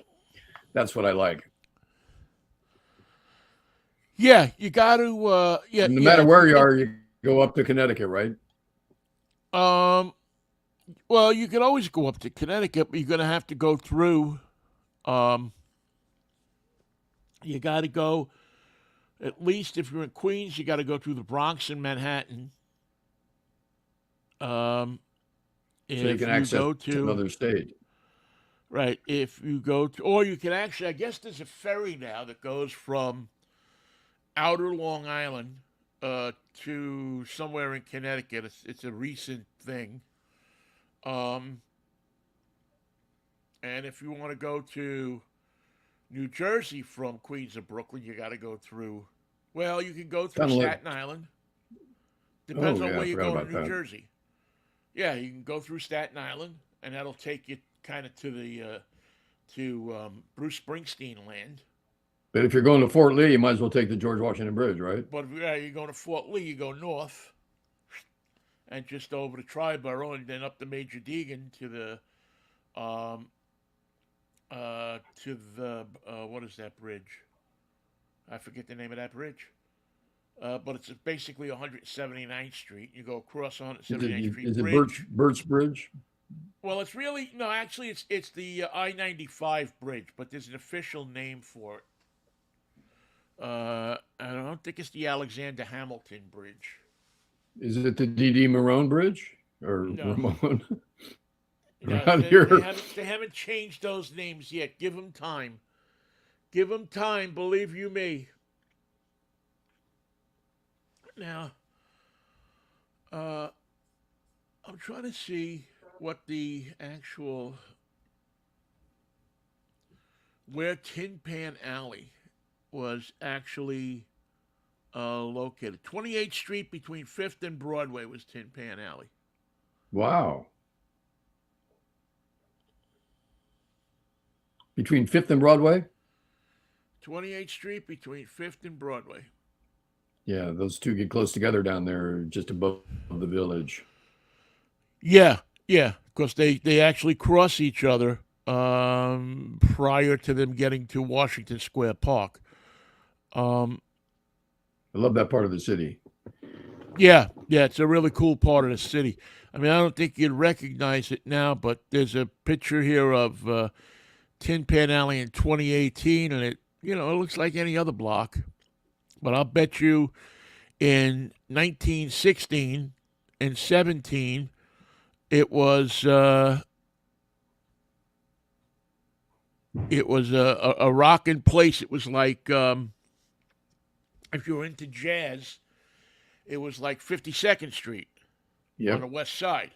That's what I like. Yeah, you got to. Yeah, no matter where you are, you go up to Connecticut, right? Well, you can always go up to Connecticut, but you're going to have to go through. You got to go. At least if you're in Queens, you got to go through the Bronx and Manhattan. So you can access another state. Right. If you go to, or you can actually, I guess there's a ferry now that goes from outer Long Island to somewhere in Connecticut. It's a recent thing. And if you want to go to New Jersey from Queens or Brooklyn, you got to go through. Well, you can go through Staten Island. Depends on where you go in New Jersey. Yeah, you can go through Staten Island, and that'll take you kind of to the Bruce Springsteen land. But if you're going to Fort Lee, you might as well take the George Washington Bridge, right? But if you're going to Fort Lee, you go north, and just over to Triborough, and then up the Major Deegan to the what is that bridge? I forget the name of that bridge. But it's basically 179th Street. You go across 179th Street. Is it Birch Bridge? Well, it's really no. Actually, it's the I-95 bridge, but there's an official name for it. I don't think it's the Alexander Hamilton Bridge. Is it the D.D. Marone Bridge or No. Ramon? They haven't changed those names yet. Give them time. Give them time. Believe you me. Now, I'm trying to see what the actual where Tin Pan Alley was actually located. 28th Street between 5th and Broadway was Tin Pan Alley. Wow. Between 5th and Broadway? 28th Street between 5th and Broadway. Yeah, those two get close together down there just above the village. Yeah, because they actually cross each other prior to them getting to Washington Square Park. I love that part of the city. Yeah, it's a really cool part of the city. I mean, I don't think you'd recognize it now, but there's a picture here of Tin Pan Alley in 2018, and it looks like any other block. But I'll bet you in 1916 and 17, it was a rockin' place. It was like if you were into jazz, it was like 52nd Street on the west side,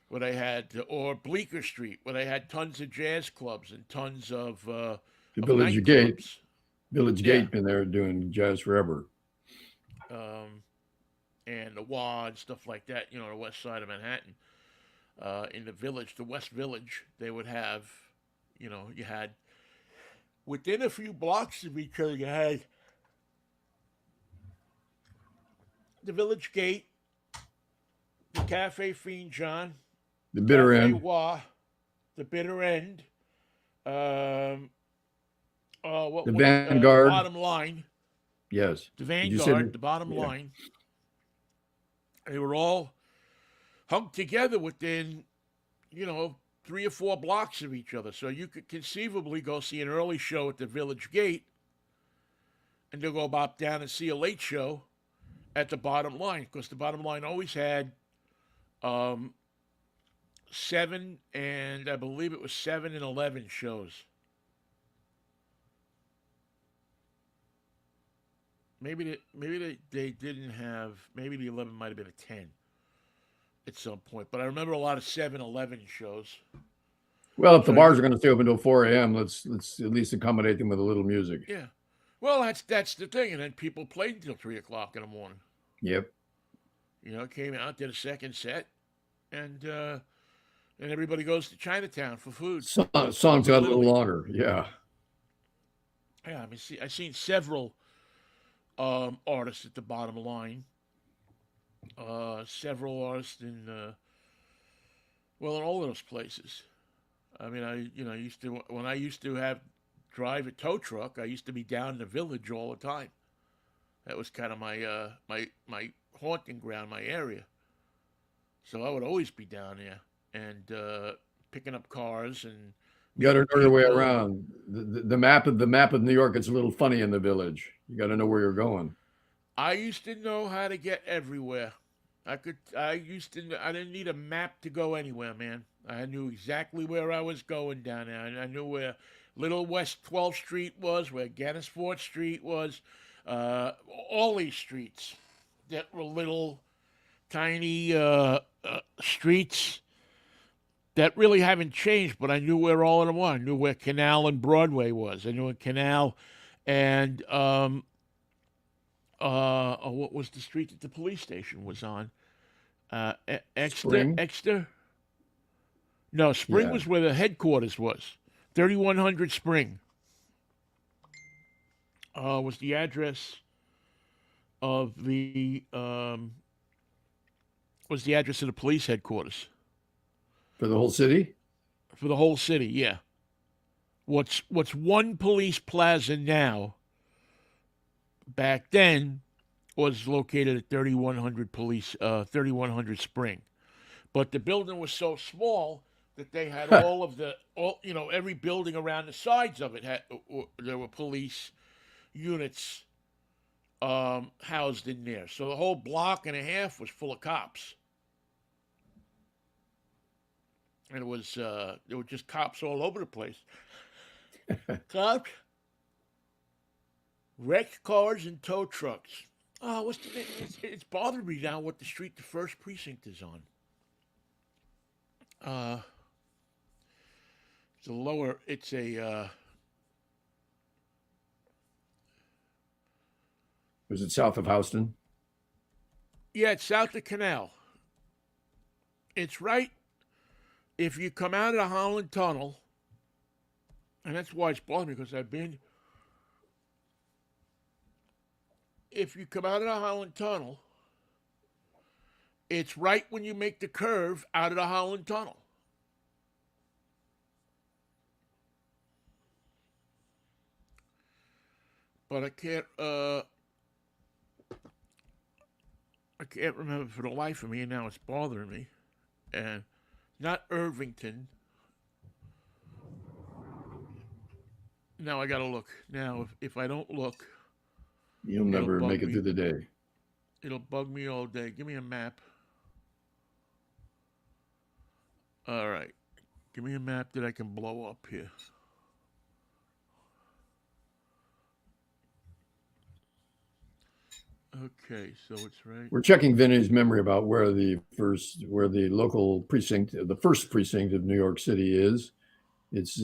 where they had, or Bleecker Street, where they had tons of jazz clubs and tons of the Village Gate. Village Gate been there doing jazz forever. And the WA and stuff like that, the west side of Manhattan. In the village, the West Village, they would have, you had, within a few blocks of each other, you had the Village Gate, the Cafe Fiend John, the Bitter Cafe End, WA, the Bitter End, the Vanguard, Bottom Line. Yes. The Vanguard, the Bottom Line. They were all hung together within, 3 or 4 blocks of each other. So you could conceivably go see an early show at the Village Gate and then go bop down and see a late show at the bottom line because the bottom line always had um, 7 and I believe it was 7 and 11 shows. Maybe they didn't have maybe the 11 might have been a 10 at some point, but I remember a lot of 7-11 shows. Well, if the So bars are going to stay open until 4 a.m., let's at least accommodate them with a little music. yeah, well that's the thing, and then people played until 3 o'clock in the morning. Yep. Came out, did a second set, and everybody goes to Chinatown for food. Songs got a little Literally, longer. Yeah. yeah. I mean, I've seen several artists at the bottom line. Several artists in all those places. I mean, I used to when I used to have drive a tow truck. I used to be down in the village all the time. That was kind of my haunting ground, my area. So I would always be down there and picking up cars and You got to meeting know your way people. And around. The map of New York is a little funny in the village. You got to know where you're going. I used to know how to get everywhere. I didn't need a map to go anywhere, man. I knew exactly where I was going down there. I knew where Little West 12th Street was, where Gannisford Street was, all these streets that were little tiny streets that really haven't changed, but I knew where all of them were. I knew where Canal and Broadway was. I knew where Canal and what was the street that the police station was on? Spring. Exeter? No, Spring Yeah. was where the headquarters was. 3100 Spring was the address of the police headquarters For the whole city. for the whole city. Yeah. What's one police plaza now? Back then was located at 3100 Spring, but the building was so small that they had every building around the sides of it had there were police units housed in there. So the whole block and a half was full of cops, and there were just cops all over the place. Cops, wrecked cars, and tow trucks. Oh, it's bothering me now what the street the first precinct is on. It's a lower. It's a. Was it south of Houston? Yeah, it's south of Canal. It's right if you come out of the Holland Tunnel, and that's why it's bothering me because I've been. If you come out of the Holland Tunnel, it's right when you make the curve out of the Holland Tunnel. But I can't remember for the life of me, and now it's bothering me. And not Irvington. Now I gotta look. Now if I don't look, You'll it'll never bug make it me. through the day. It'll bug me all day. Give me a map. All right. Give me a map that I can blow up here. Okay, so it's right. We're checking Vinny's memory about where the first precinct of New York City is. It's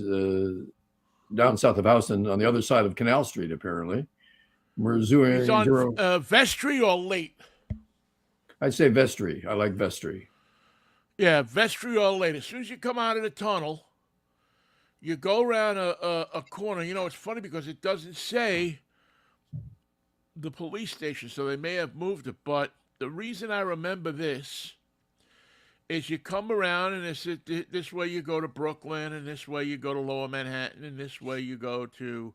down south of Houston on the other side of Canal Street, apparently. We're It's zooming on zero. Vestry or Late. I'd say Vestry. I like Vestry. Yeah, Vestry or Late. As soon as you come out of the tunnel, you go around a corner. It's funny because it doesn't say the police station, so they may have moved it. But the reason I remember this is you come around, and this way you go to Brooklyn, and this way you go to Lower Manhattan, and this way you go to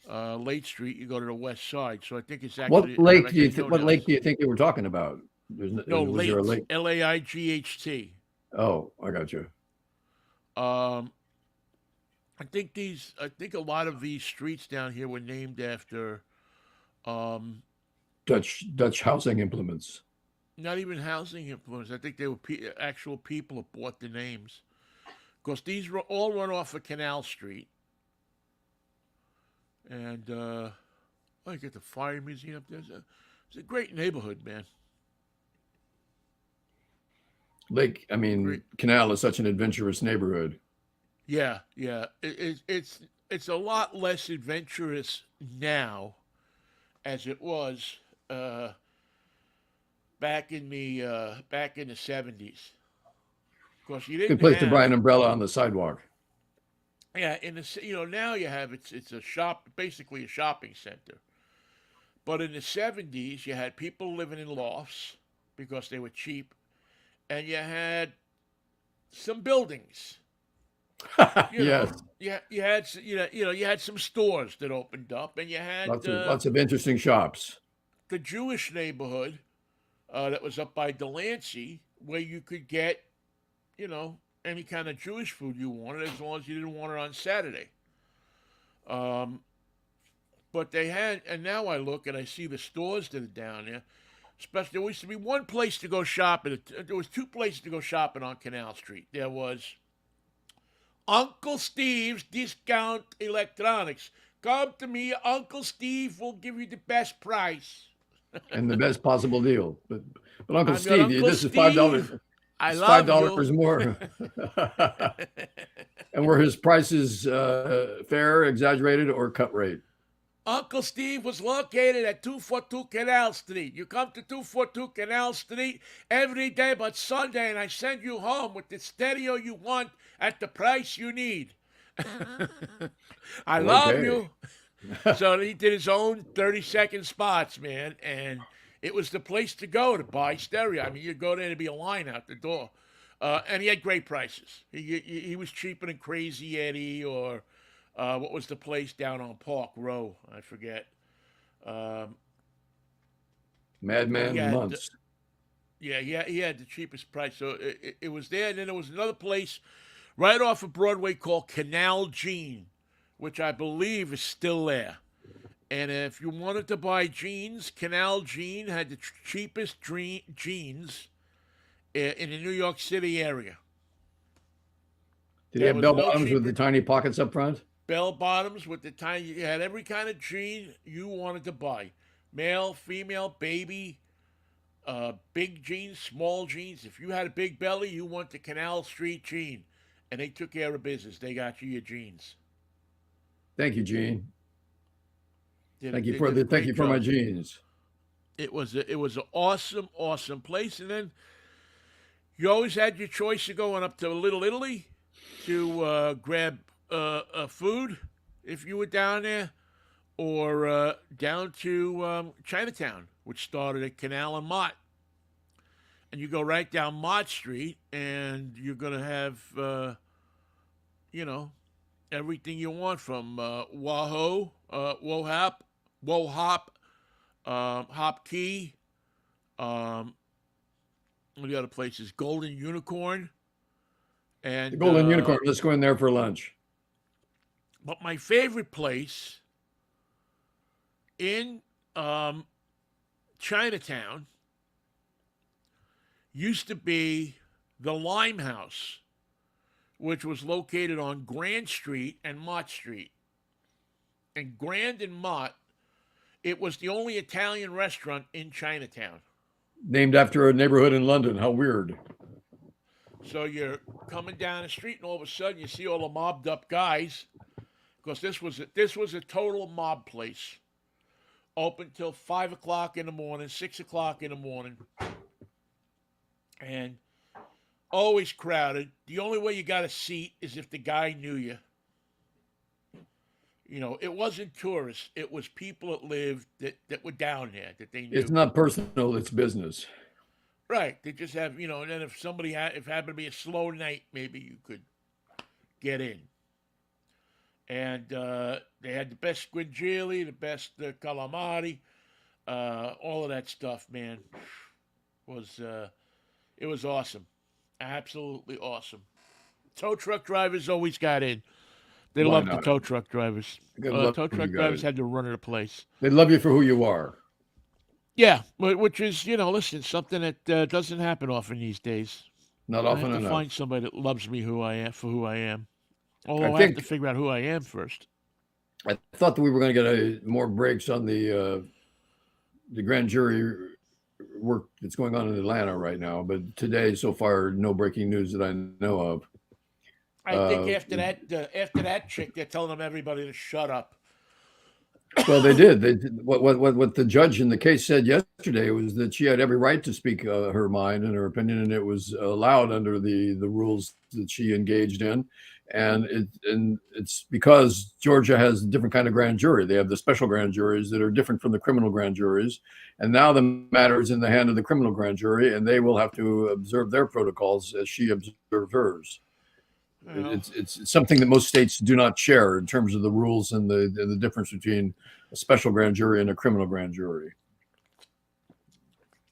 Late Street. You go to the west side. So I think it's actually What lake do you think they were talking about? No, Was there a lake? Laight. Oh, I got you. Um, I think a lot of these streets down here were named after Dutch housing implements. Not even housing influence. I think they were actual people that bought the names. Because these all run off of Canal Street. And I get the fire museum up there. It's a great neighborhood, man. Great. Canal is such an adventurous neighborhood. Yeah, yeah. It's a lot less adventurous now as it was back in the 70s. Of course, you Good didn't place to buy have. an umbrella on the sidewalk. Yeah, now you have it's a shop, basically a shopping center. But in the 70s, you had people living in lofts because they were cheap, and you had some buildings. You Yes, know, you had you had some stores that opened up, and you had lots of interesting shops. the Jewish neighborhood that was up by Delancey, where you could get any kind of Jewish food you wanted, as long as you didn't want it on Saturday. Um, but they had, and now I look and I see the stores that are down there. Especially, there used to be one place to go shopping. There was two places to go shopping on Canal Street. There was Uncle Steve's Discount Electronics. Come to me, Uncle Steve will give you the best price. And the best possible deal. But Uncle I'm your Steve, Uncle this is $5. Steve. I It's love $5 you. more. And were his prices fair, exaggerated, or cut rate? Uncle Steve was located at 242 Canal Street. You come to 242 Canal Street every day but Sunday, and I send you home with the stereo you want at the price you need. I love Okay. you. So he did his own 30-second spots, man, and it was the place to go to buy stereo. I mean, you'd go there to be a line out the door. And he had great prices. He was cheaper than Crazy Eddie or what was the place down on Park Row? I forget. Um, he Madman had, Months. yeah, he had the cheapest price. So it was there. And then there was another place right off of Broadway called Canal Jean, which I believe is still there. And if you wanted to buy jeans, Canal Jean had the cheapest jeans in the New York City area. Did he There have was bell no bottoms with the cheaper tiny pockets up front? bell bottoms with the tiny. You had every kind of jean you wanted to buy, male, female, baby, big jeans, small jeans. If you had a big belly, you went to Canal Street Jean, and they took care of business. They got you your jeans. Thank you, Gene. They did a Thank great you for my job. jeans. It was an awesome place, and then you always had your choice of going up to Little Italy to grab food if you were down there, or down to Chinatown, which started at Canal and Mott. And you go right down Mott Street, and you're going to have, you know, everything you want from Wahoo, Wohop, Hop Key, um, what are the other places? Golden Unicorn. The And Golden Unicorn. Let's go in there for lunch. but my favorite place in Chinatown used to be the Limehouse, which was located on Grand Street and Mott Street. And Grand and Mott, it was the only Italian restaurant in Chinatown. Named after a neighborhood in London. How weird. So you're coming down the street, and all of a sudden you see all the mobbed up guys, because this was a total mob place, open till 5 o'clock in the morning, 6 o'clock in the morning, and always crowded. The only way you got a seat is if the guy knew you. You know, it wasn't tourists; it was people that lived that were down there that they It's knew. not personal, it's business. Right? They just have, and then if if it happened to be a slow night, maybe you could get in. And they had the best squidgili, the best calamari, all of that stuff. Man, was it was awesome, absolutely awesome. Tow truck drivers always got in. They Why loved the not? tow truck drivers. Good luck Tow for you truck drivers guys. had the run of the place. They love you for who you are. Yeah, which is, listen, something that doesn't happen often these days. Not I have often to enough. find somebody that loves me who I am for who I am. I Although I have to think figure out who I am first. I thought that we were going to get more breaks on the grand jury work that's going on in Atlanta right now, but today so far no breaking news that I know of. I think Uh, after that chick, they're telling everybody to shut up. well, they did. What the judge in the case said yesterday was that she had every right to speak her mind and her opinion, and it was allowed under the rules that she engaged in. And it's because Georgia has a different kind of grand jury. They have the special grand juries that are different from the criminal grand juries, and now the matter is in the hand of the criminal grand jury, and they will have to observe their protocols as she observed hers. Well, It's something that most states do not share in terms of the rules and the difference between a special grand jury and a criminal grand jury.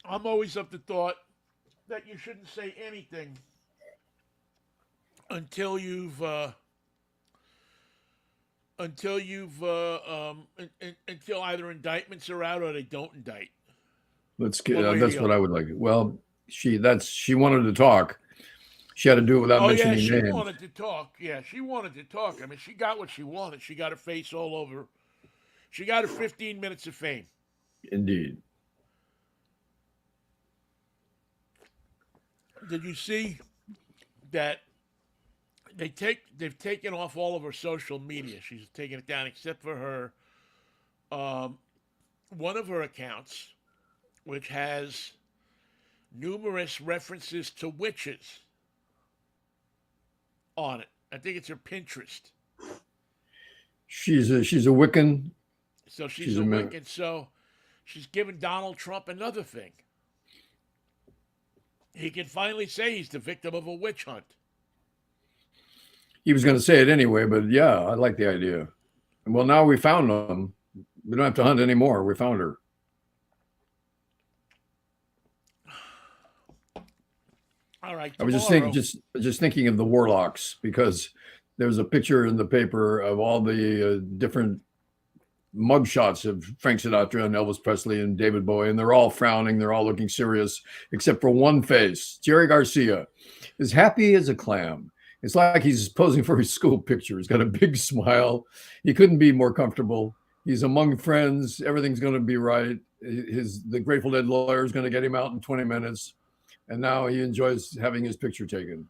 I'm always of the thought that you shouldn't say anything until until either indictments are out or they don't indict. Let's get One way or that's the what I other. would like. Well, she wanted to talk. She had to do it without Oh yeah, mentioning she names. wanted to talk. Yeah, she wanted to talk. I mean, she got what she wanted. She got her face all over. She got her 15 minutes of fame. Indeed. Did you see that they've taken off all of her social media? She's taken it down except for her um, one of her accounts, which has numerous references to witches on it. I think it's her Pinterest. She's a Wiccan. So she's She's a a Wiccan. So she's given Donald Trump another thing. He can finally say he's the victim of a witch hunt. He was going to say it anyway, but yeah, I like the idea. Well, now we found them. We don't have to hunt anymore. We found her. All right, I was just thinking, tomorrow. just thinking of the warlocks because there's a picture in the paper of all the different mugshots of Frank Sinatra and Elvis Presley and David Bowie, and they're all frowning. They're all looking serious, except for one face. Jerry Garcia is happy as a clam. It's like he's posing for his school picture. He's got a big smile. He couldn't be more comfortable. He's among friends. Everything's going to be right. The Grateful Dead lawyer is going to get him out in 20 minutes, and now he enjoys having his picture taken.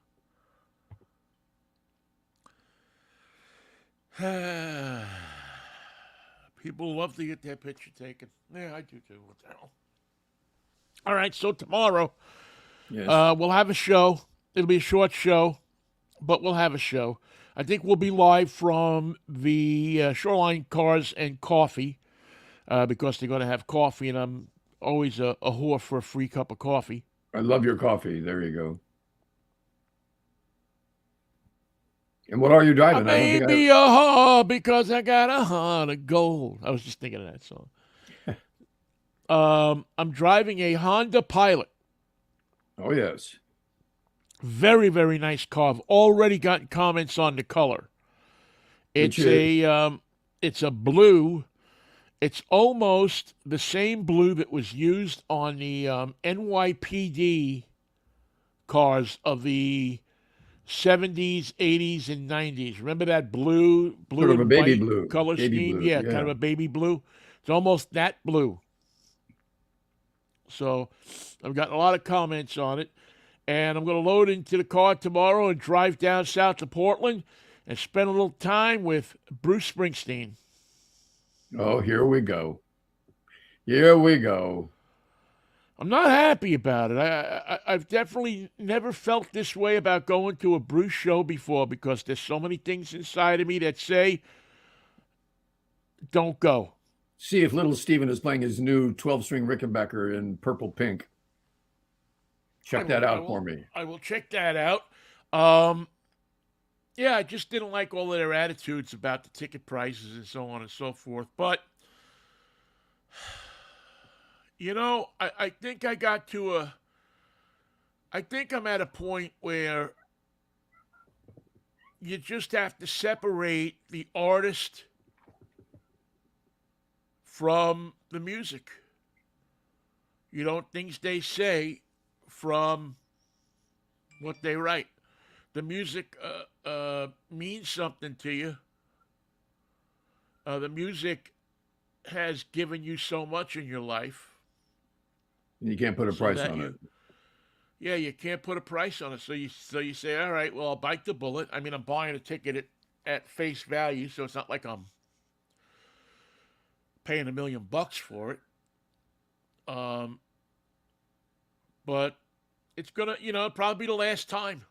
People love to get their picture taken. Yeah, I do too. What the hell? All right, so tomorrow Yes, we'll have a show. It'll be a short show, but we'll have a show. I think we'll be live from the Shoreline Cars and Coffee because they're going to have coffee, and I'm always a whore for a free cup of coffee. I love your coffee. There you go. And what are you I driving? I don't may think I. be a whore because I got a heart of gold. I was just thinking of that song. I'm driving a Honda Pilot. Oh yes, Very, very nice car. I've already gotten comments on the color. which It's is a blue. It's almost the same blue that was used on the NYPD cars of the 70s, 80s, and 90s. Remember that blue sort of a and baby white blue. color Baby scheme? blue. Yeah, kind of Yeah. a baby blue. It's almost that blue. So I've gotten a lot of comments on it. And I'm going to load into the car tomorrow and drive down south to Portland and spend a little time with Bruce Springsteen. Oh, here we go. Here we go. I'm not happy about it. I've definitely never felt this way about going to a Bruce show before because there's so many things inside of me that say, don't go. See if little Steven is playing his new 12-string Rickenbacker in purple pink. I Check that will, I out for will, me. I will check that out. Um, yeah, I just didn't like all of their attitudes about the ticket prices and so on and so forth. But I think I think I'm at a point where you just have to separate the artist from the music. You don't things they say from what they write. The music means something to you. The music has given you so much in your life, You can't put a so price that on it. yeah, you can't put a price on it. So you say, all right, well, I'll bite the bullet. I mean, I'm buying a ticket at face value, so it's not like I'm paying $1 million for it. Um, but it's gonna, probably be the last time.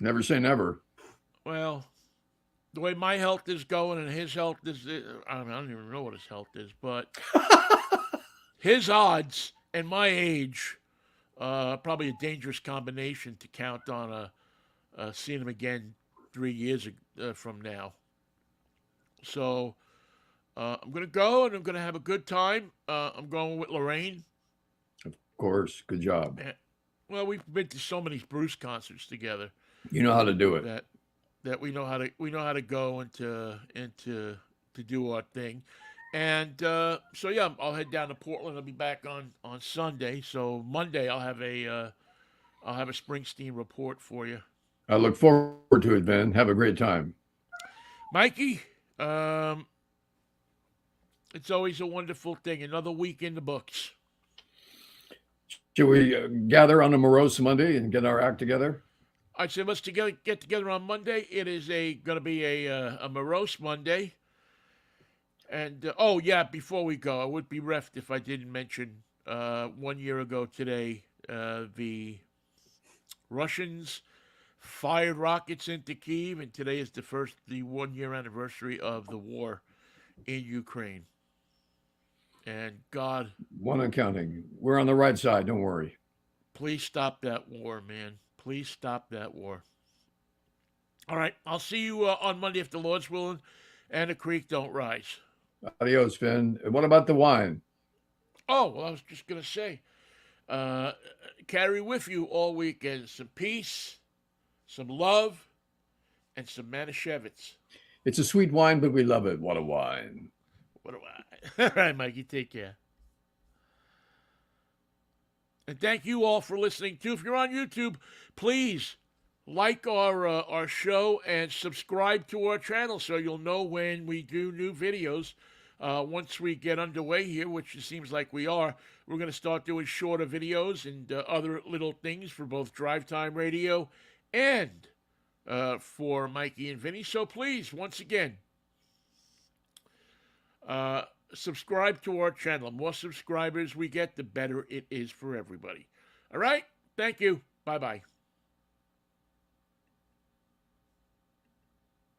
Never say never. Well, the way my health is going and his health is, I don't even know what his health is, but his odds and my age, probably a dangerous combination to count on seeing him again 3 years from now. So I'm gonna go and I'm gonna have a good time. I'm going with Lorraine. Of course. Good job. And, well, we've been to so many Bruce concerts together You know how to do it. that we know how to go into do our thing. And so yeah, I'll head down to Portland. I'll be back on Sunday. So Monday I'll have a Springsteen report for you. I look forward to it, Ben. Have a great time. Mikey, it's always a wonderful thing. Another week in the books. Shall we gather on a morose Monday and get our act together? I said let's get together on Monday. It is going to be a morose Monday. And oh yeah, before we go, I would be reft if I didn't mention 1 year ago today the Russians fired rockets into Kyiv, and today is the 1 year anniversary of the war in Ukraine. And God, One and counting. We're on the right side. Don't worry. please stop that war, man. Please stop that war. All right, I'll see you on Monday if the Lord's willing, and the creek don't rise. Adios, Ben. What about the wine? Oh, well, I was just going to say, carry with you all weekend some peace, some love, and some Manischewitz. It's a sweet wine, but we love it. What a wine. What do I? All right, Mikey, take care. And thank you all for listening, too. If you're on YouTube, please like our show and subscribe to our channel so you'll know when we do new videos. Once we get underway here, which it seems like we are, we're going to start doing shorter videos and other little things for both Drive Time Radio and for Mikey and Vinnie. So please, once again, subscribe to our channel. The more subscribers we get, the better it is for everybody. All right? Thank you. Bye-bye.